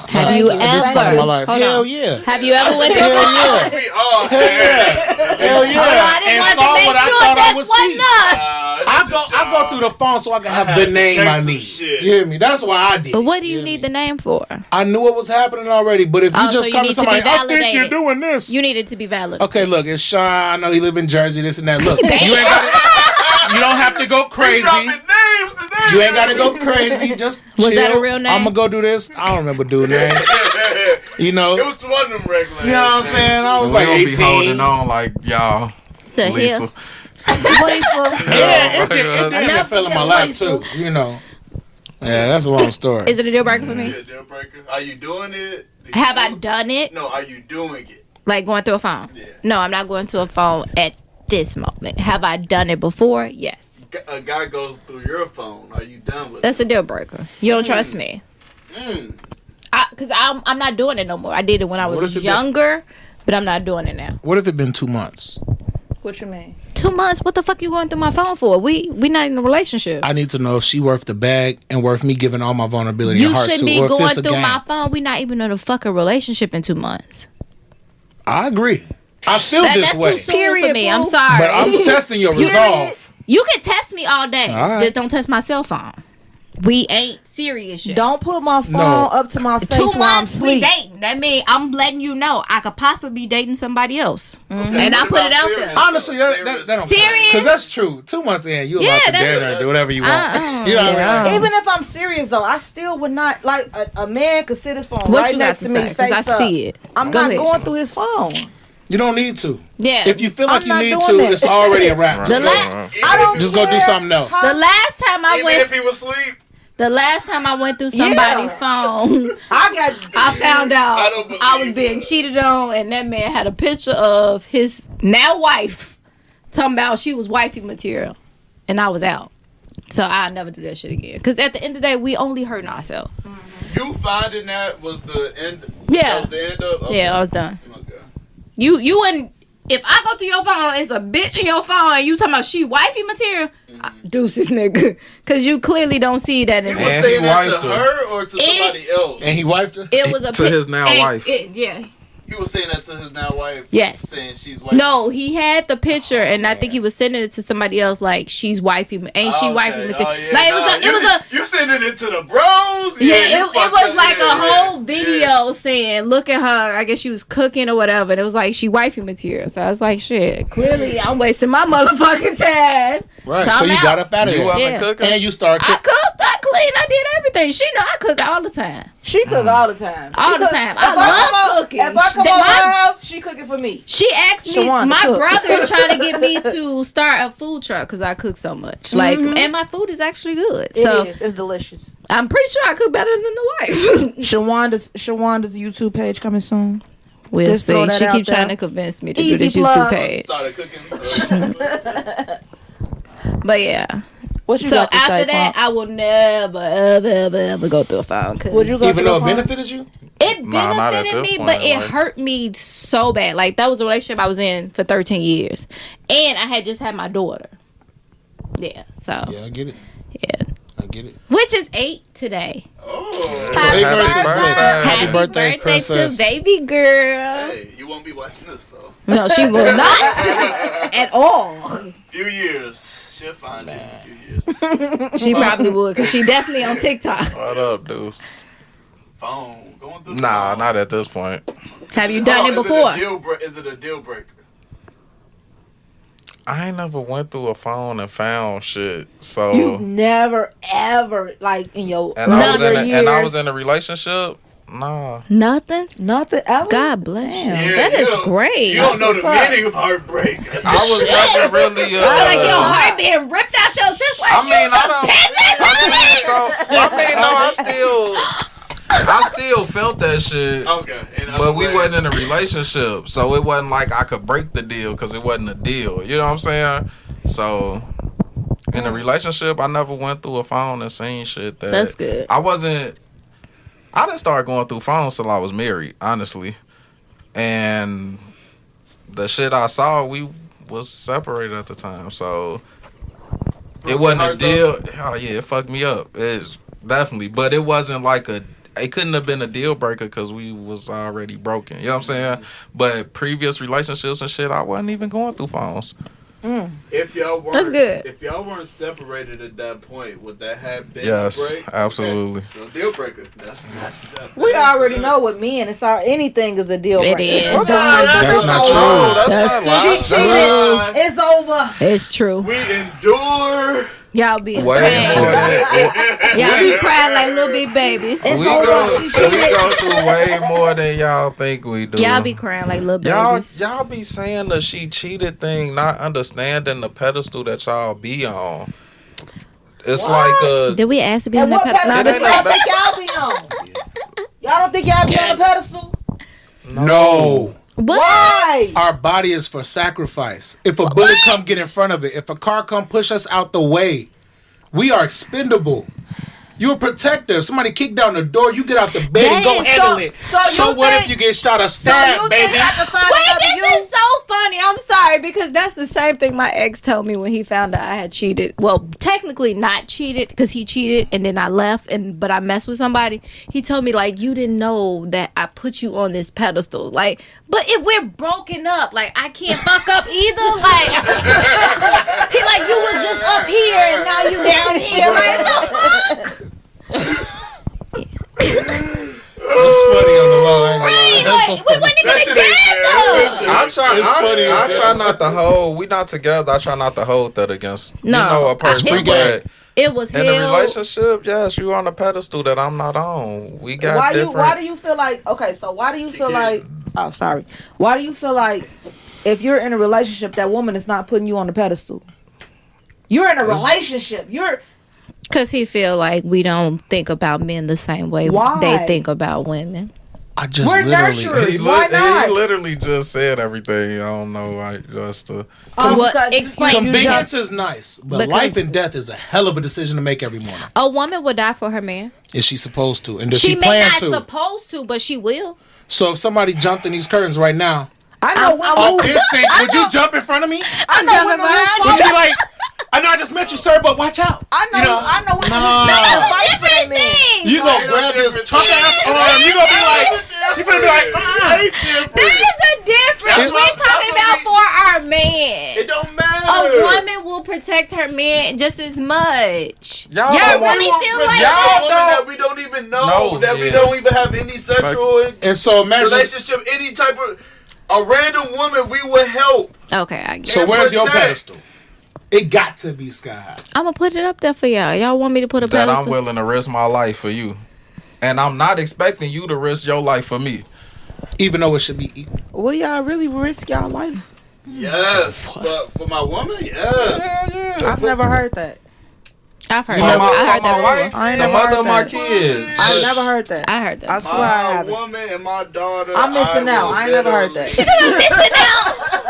D: Have you
E: At this point in my
D: ever?
E: life,
D: Hold
E: hell
D: on.
E: yeah.
D: Have you ever went through?
E: Hell yeah.
F: We all had.
E: Hell yeah.
D: I just
E: And
D: wanted
E: saw
D: to make
E: what I
D: sure
E: thought I
D: that
E: would
D: wasn't
E: see.
D: us.
E: I go through the phone so I can have
F: had
E: the
F: to
E: name
F: check
E: I
F: some
E: need.
F: shit.
E: You hear me? That's why I did.
D: But what do you
E: hear
D: need
E: me?
D: the name for?
E: I knew it was happening already, but if you
D: Oh, so
E: just
D: you
E: come
D: need
E: to
D: to be
E: somebody, I think
D: validated.
E: you're doing this.
D: You need it to be valid.
E: Okay, look, it's Sean. I know he live in Jersey, this and that. Look, you ain't got you don't have to go crazy.
F: Dropping names today.
E: You ain't got to go crazy. Just
D: Was
E: chill.
D: that a real name?
E: I'm gonna go do this. I don't remember doing that. You know.
F: It was one of them regular.
E: You know what I'm saying? I was
B: We
E: like
B: don't
E: 18.
B: be holding on like y'all.
D: The
B: Lisa.
D: hell?
E: Yeah, it did
C: Enough
E: fell in my
C: of
E: lap
C: Lisa.
E: too. You know. Yeah, that's a long story.
D: Is it a deal breaker for me?
F: Yeah, deal breaker. Are you doing it?
D: Have I done it?
F: No, are you doing it?
D: Like going through a phone?
F: Yeah.
D: No, I'm not going to a phone at this moment. Have I done it before? Yes.
F: A guy goes through your phone. Are you done with
D: That's a deal breaker. You don't trust me. Because I'm not doing it no more. I did it when I
E: What
D: was
E: if it been-
D: younger, but I'm not doing it now.
E: What if it been 2 months?
C: What you mean?
D: 2 months? What the fuck you going through my phone for? We not in a relationship.
E: I need to know if she worth the bag and worth me giving all my vulnerability
D: You
E: and heart
D: shouldn't
E: to,
D: be
E: or if
D: going
E: this a
D: through
E: game.
D: my phone. We not even in a fucking relationship in 2 months.
E: I agree. I feel this
D: That's
E: way,
D: too soon for
C: Period,
D: me.
C: boo.
D: I'm sorry.
E: but I'm testing your
C: Period.
E: resolve.
D: You can test me all day.
E: All right.
D: Just don't test my cell phone. We ain't serious yet.
C: Don't put my phone
E: No.
C: up to my face
D: 2
C: while I'm
D: months we
C: asleep.
D: dating. That means I'm letting you know I could possibly be dating somebody else. And I
F: What
D: put it
F: about
D: out
F: serious?
D: there.
E: Honestly, that don't
D: Serious?
E: because that's true. 2 months in, you
D: Yeah,
E: allowed to
D: that's-
E: dare her, do whatever you want. You know what
D: yeah.
E: I mean?
C: Even if I'm serious though, I still would not like a man could sit his phone
D: What
C: right
D: you got
C: next
D: to
C: to me,
D: say?
C: face
D: Because I
C: up.
D: see it.
C: I'm
D: Go
C: not
D: ahead,
C: going
D: Sean.
C: through his phone.
E: You don't need to.
D: Yeah.
E: If you feel like
C: I'm
E: you
C: not
E: need
C: doing
E: to,
C: that.
E: it's already a wrap.
D: The
E: Just
D: la-
E: go-
F: Even
C: I don't
E: Just go do
C: care
E: something else.
C: how-
D: The last time I
F: Even
D: went,
F: if he was asleep.
D: The last time I went through somebody's phone, I found out I was being cheated on, and that man had a picture of his now wife talking about she was wifey material, and I was out. So I'll never do that shit again. Because at the end of the day, we only hurting ourselves.
F: You finding that was the end?
D: Yeah.
F: The end of? Okay.
D: Yeah, I was done.
F: Okay.
D: You wouldn't. If I go through your phone, it's a bitch in your phone, and you talking about she wifey material, deuces, nigga. Because you clearly don't see that in
F: You
D: there.
F: was saying that to her or to somebody else?
E: And he wiped her?
D: It was a
B: to his now wife.
D: Yeah.
F: He was saying that to his now wife?
D: Yes.
F: Saying she's wife?
D: No, he had the picture, and I think he was sending it to somebody else, like she's wifey, ain't she wifey material?
F: Oh, yeah.
D: Like it was a.
F: You sending it to the bros?
D: Yeah, it was like a whole video saying, look at her. I guess she was cooking or whatever. And it was like, she wifey material. So I was like, shit, clearly I'm wasting my motherfucking time.
E: Right,
D: So
E: so
D: I'm
E: you
D: out.
E: got up out of
B: You
E: there.
B: wasn't
D: Yeah.
B: cooking?
E: And you started
D: I
E: cooking.
D: cooked, I cleaned, I did everything. She know I cook all the time.
C: She cook all the time.
D: All the time. I love cooking.
C: If I come
D: That
C: over
D: my-
C: my house, she cooking for me.
D: She asked me,
C: Shawanda,
D: my
C: cook.
D: brother is trying to get me to start a food truck because I cook so much. Like, and my food is actually good. So
C: It is. It's delicious.
D: I'm pretty sure I cook better than the wife.
C: Shawanda's YouTube page coming soon.
D: We'll
C: Just throw
D: see.
C: that
D: She
C: out
D: keep
C: there.
D: trying to convince me to do
C: Easy
D: this YouTube
C: plug.
D: page.
F: Started cooking.
D: But yeah.
C: What you
D: So
C: got to
D: after
C: say,
D: that,
C: Pump?
D: I will never, ever go through a phone.
C: Would you go
E: Even
C: to
E: though
C: the
E: it
C: phone?
E: benefited you?
D: It
B: Nah, not at
D: benefited
B: this
D: me,
B: point,
D: but it
B: like-
D: hurt me so bad. Like, that was a relationship I was in for 13 years. And I had just had my daughter. Yeah, so,
E: Yeah, I get it.
D: yeah.
E: I get it.
D: Which is 8 today.
F: Oh.
E: So
B: Happy
E: Princess
B: birthday.
E: Bliss. Happy birthday,
D: to
E: Princess.
D: baby girl.
F: Hey, you won't be watching this though.
D: No, she will not at all.
F: Few years. She'll find it in a few years.
D: She probably would, because she definitely on TikTok.
B: What up, Deuce?
F: Phone. Going through the
B: Nah,
F: phone.
B: not at this point.
D: Have you done it before?
F: Is it a deal breaker?
B: I ain't never went through a phone and found shit. So
C: You never ever like in your
B: and I was
C: younger
B: in
C: years.
B: and I was in a relationship. Nah.
D: Nothing?
C: Nothing ever.
D: God bless you.
C: Damn.
D: That
F: you
D: is
F: don't-
D: great.
F: You don't know the
C: What's up?
F: meaning of heartbreak.
B: I was never really
D: I feel like your heart being ripped out your chest like
B: I mean,
D: you
B: I still felt that shit.
F: Okay. In other
B: But we
F: words,
B: wasn't in a relationship, so it wasn't like I could break the deal because it wasn't a deal. You know what I'm saying? So in a relationship, I never went through a phone and seen shit that
D: That's good.
B: I didn't start going through phones till I was married, honestly. And the shit I saw, we was separated at the time, so it wasn't a deal. Oh yeah, it fucked me up. It's definitely, but it wasn't like a. It couldn't have been a deal breaker because we was already broken. You know what I'm saying? But previous relationships and shit, I wasn't even going through phones.
F: If y'all weren't,
D: That's good.
F: If y'all weren't separated at that point, would that have been
B: Yes,
F: a break?
B: absolutely.
F: Okay. So deal breaker. That's
C: We already know what men. It's our anything is a deal
D: It
C: breaker.
D: is.
C: It's
E: That's not true.
B: No, that's
D: That's
B: not
C: She
B: lying.
C: cheated. It's over.
D: It's true.
F: We endure.
D: Y'all be
B: Way
D: crying. Y'all be crying like little big babies.
C: It's
B: we
C: over.
B: go,
C: She cheated.
B: we go through way more than y'all think we do.
D: Y'all be crying like little
B: Y'all,
D: babies.
B: y'all be saying the she cheated thing, not understanding the pedestal that y'all be on. It's like
D: Did we ask to be on
C: And
D: that
C: what
D: pedestal? No,
C: pedestal
D: this
C: y'all think y'all be on? Y'all don't think y'all be on the pedestal?
E: No.
D: what?
C: Why?
E: Our body is for sacrifice. If a bullet come get in front of it, if a car come push us out the way, we are expendable. You're a protector. If somebody kick down the door, you get out the bed and go
D: That is
E: handle it.
C: so you
E: what
C: think-
E: if you get shot or
C: So you
E: stabbed,
C: think
E: baby?
C: I can find
D: Wait,
C: another
D: this
C: you?
D: is so funny. I'm sorry because that's the same thing my ex told me when he found out I had cheated. Well, technically not cheated because he cheated and then I left but I messed with somebody. He told me like, you didn't know that I put you on this pedestal. Like, but if we're broken up, like I can't fuck up either. Like he like, you was just up here and now you down here. Like the fuck?
E: That's funny on the low. I ain't gonna lie.
D: Right,
E: That's
D: like,
E: so
D: we
E: funny.
D: wasn't even
F: That shit ain't fair.
D: together.
B: I try not to hold. We not together. I try not to hold that against
D: No,
B: a person.
D: it was-
B: But
D: It was
B: in a
D: hell.
B: relationship, yes, you on a pedestal that I'm not on. We got
C: Why
B: different.
C: why do you feel like okay, so why do you feel like oh sorry. Why do you feel like if you're in a relationship that woman is not putting you on the pedestal? You're in a relationship.
D: Cause he feel like we don't think about men the same way
C: Why?
D: they think about women.
E: I just
C: We're
E: literally.
C: nurturers. Why not?
B: He literally just said everything. I don't know. Just
D: What?
C: Because
D: Explain.
E: Convenience is nice, but
D: Because-
E: life and death is a hell of a decision to make every morning.
D: A woman would die for her man.
E: Is she supposed to? And does
D: She
E: she
D: may
E: plan
D: not
E: to?
D: supposed to, but she will.
E: So if somebody jumped in these curtains right now,
C: I know
E: on
C: women.
E: instinct, would you jump in front of me?
C: I know women who
E: Would you be like, I know I just met you, sir, but watch out?
C: I know women
E: Nah.
C: who
D: That's
C: fight
D: a
C: for their
D: different
C: men.
D: thing.
E: You gonna grab his chunk ass arm? You gonna be like, you gonna be like,
D: That is a difference.
E: That's
D: We're talking about for our man.
F: It don't matter.
D: A woman will protect her man just as much.
B: Y'all
D: Y'all
B: don't
D: really
B: want-
D: feel like
B: y'all
F: that
B: don't.
F: we don't even know,
B: No,
F: that we
B: yeah.
F: don't even have any sexual
E: And so imagine.
F: relationship, any type of a random woman we would help.
D: Okay, I get
E: So
D: it.
E: where's your
F: protect.
E: pedestal? It got to be sky high.
D: I'm gonna put it up there for y'all. Y'all want me to put a
B: That I'm
D: pedestal?
B: willing to risk my life for you, and I'm not expecting you to risk your life for me.
E: Even though it should be equal.
C: Will y'all really risk y'all life?
F: Yes, but for my woman, yes.
C: I've never heard that.
D: I've heard
B: For
D: that.
B: my,
D: I heard
B: for my
D: that
B: wife,
C: I ain't
B: the
C: never
B: mother
C: heard
B: of my
C: that.
B: kids.
C: I've never heard that.
D: I heard that.
C: I swear I
F: My
C: haven't.
F: woman and my daughter.
C: I'm missing out. I ain't never heard that.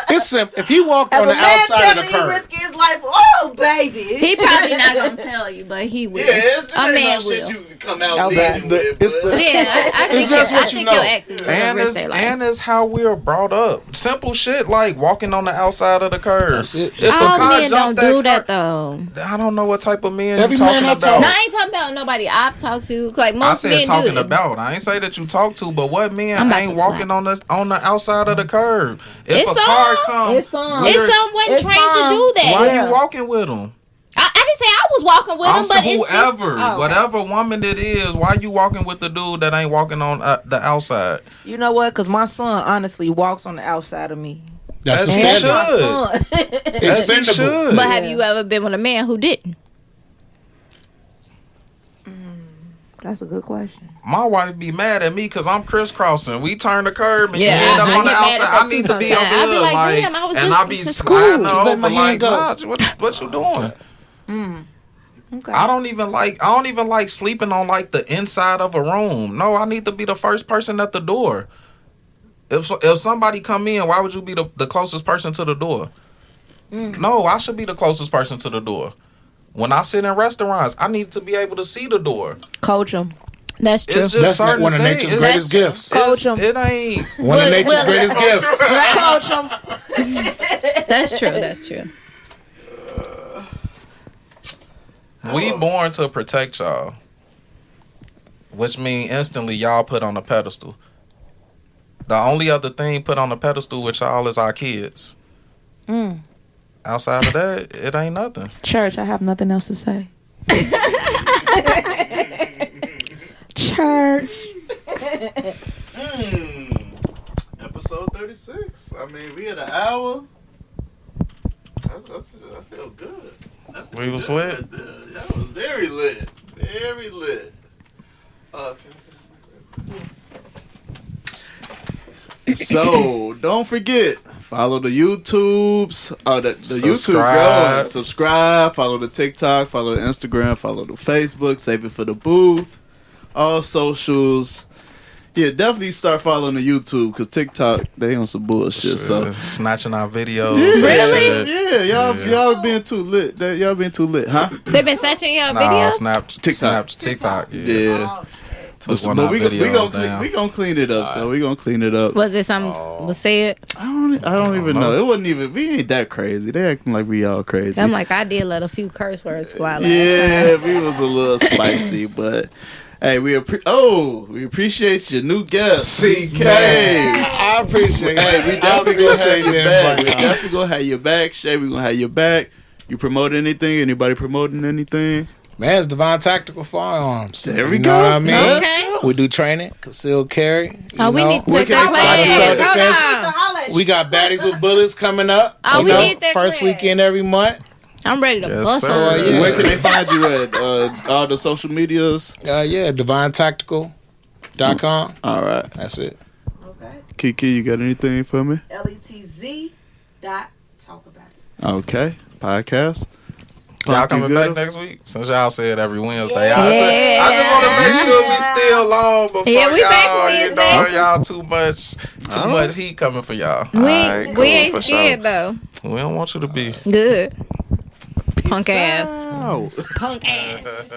E: It's simple. If he walked
C: If
E: on
C: a
E: the
C: man
E: outside
C: tell
E: of
C: me
E: the
C: he
E: curb,
C: risk his life, oh baby.
D: He probably not gonna tell you, but he will.
F: Yeah, it's
D: A man
F: no shit
D: will.
F: you come out
C: Okay.
F: leading with.
E: It's
F: but-
E: the-
D: Yeah, I think,
E: It's just
D: I
E: what you
D: think
E: know.
D: your exes will
B: And
D: risk
B: it's,
D: their life.
B: and it's how we're brought up. Simple shit like walking on the outside of the curb.
E: That's it.
B: If a
D: All
B: car
D: men don't
B: jumped
D: do that
B: curb-
D: though.
B: I don't know what type of men
E: Every
B: you talking
E: man I
B: about.
E: talk-
D: No, I ain't talking about nobody I've talked to. Like
B: I
D: most
B: said
D: men
B: talking
D: do.
B: about. I ain't say that you talk to, but what men
D: I'm about
B: ain't
D: to
B: walking
D: snap.
B: on the outside of the curb? If
D: It's
B: a car
D: some.
B: comes,
C: It's some.
D: It's someone
C: It's
D: trained to
C: some.
D: do that.
B: why
C: Yeah.
B: you walking with them?
D: I didn't say I was walking with
B: I'm
D: him, but
B: saying
D: it's
B: whoever,
D: Oh.
B: whatever woman it is, why you walking with the dude that ain't walking on the outside?
C: You know what? Because my son honestly walks on the outside of me.
E: that's the
B: He
C: And
E: standard.
C: my son.
B: As he
E: Expendable.
B: should.
D: But have you ever been with a man who didn't?
C: That's a good question.
B: My wife be mad at me because I'm crisscrossing. We turn the curb and
D: Yeah,
B: you end up
D: I
B: on the
D: get mad at
B: outside.
D: that
B: I need
D: too
B: to be
D: sometimes.
B: over
D: I be
B: here,
D: like, damn, I was
B: and
D: just
B: I be
D: to
B: sliding
D: school.
E: Let
B: over
E: my
B: like,
E: hand go.
B: God, what you doing?
C: Okay.
B: I don't even like sleeping on like the inside of a room. No, I need to be the first person at the door. If somebody come in, why would you be the closest person to the door? No, I should be the closest person to the door. When I sit in restaurants, I need to be able to see the door.
C: Coach him.
D: That's true.
B: It's just
E: That's
B: certain
E: one of
B: things.
E: nature's greatest gifts.
C: Coach 'em.
B: It ain't.
E: One of nature's greatest gifts.
C: Coach him.
D: That's true. That's true.
B: We born to protect y'all, which mean instantly y'all put on a pedestal. The only other thing put on a pedestal with y'all is our kids. Outside of that, it ain't nothing.
C: Church, I have nothing else to say. Church.
F: Episode 36. I mean, we had an hour. I feel good.
B: We was lit.
F: That was very lit. Very lit. Can I say that? So don't forget, follow the YouTubes. The YouTube girl. Subscribe. Follow the TikTok. Follow the Instagram. Follow the Facebook. Save it for the booth. All socials. Yeah, definitely start following the YouTube because TikTok they on some bullshit. So
B: snatching our videos.
D: Really?
F: Yeah, y'all being too lit. Y'all being too lit, huh?
D: They been snatching your
B: Nah,
D: video.
B: TikTok. Yeah.
F: Yeah.
B: Took one
F: But
B: of our videos down.
F: we gonna clean it up though. We gonna clean it up.
D: Was it something was said?
F: I don't even know. It wasn't even. We ain't that crazy. They acting like we all crazy.
D: I'm like, I did let a few curse words fly last
F: Yeah,
D: time.
F: we was a little spicy, but hey, we appreciate your new guest, CK.
E: I appreciate
F: Hey,
E: it.
F: we definitely gonna have you
E: the
F: back. We
E: invite.
F: definitely gonna have you back, Shay. We gonna have you back. You promote anything? Anybody promoting anything?
E: Man, it's Divine Tactical Firearms.
F: There we
E: you
F: go.
E: know what I mean?
D: Okay.
E: We do training, concealed carry.
D: Oh, we need to
F: Where
D: take
F: can
D: that
F: they
E: find us?
D: class.
E: Self-defense. We got baddies with bullets coming up.
D: Oh,
E: you
D: we
E: know,
D: need that
E: first
D: class.
E: weekend every month.
D: I'm ready to
B: Yes,
D: bust
B: sir.
D: on
E: Yeah.
F: Where can they find you at? All the social medias.
E: Yeah, divinetactical.com.
F: All right,
E: That's it.
C: Okay.
F: Kiki, you got anything for me?
C: LETZ. Talk about it.
F: Okay, podcast.
B: Y'all coming back
A: good?
B: next week? Since y'all said every Wednesday.
C: Yeah.
B: I just want to make sure we still on before
D: Yeah, we back
B: y'all, you
D: Wednesday.
B: know, y'all too much heat coming for y'all.
D: We
G: Alright, cool,
D: ain't
G: for
D: scared
G: sure.
D: though.
B: We don't want you to be.
D: Good. Punk ass.
A: Out.
D: Punk ass.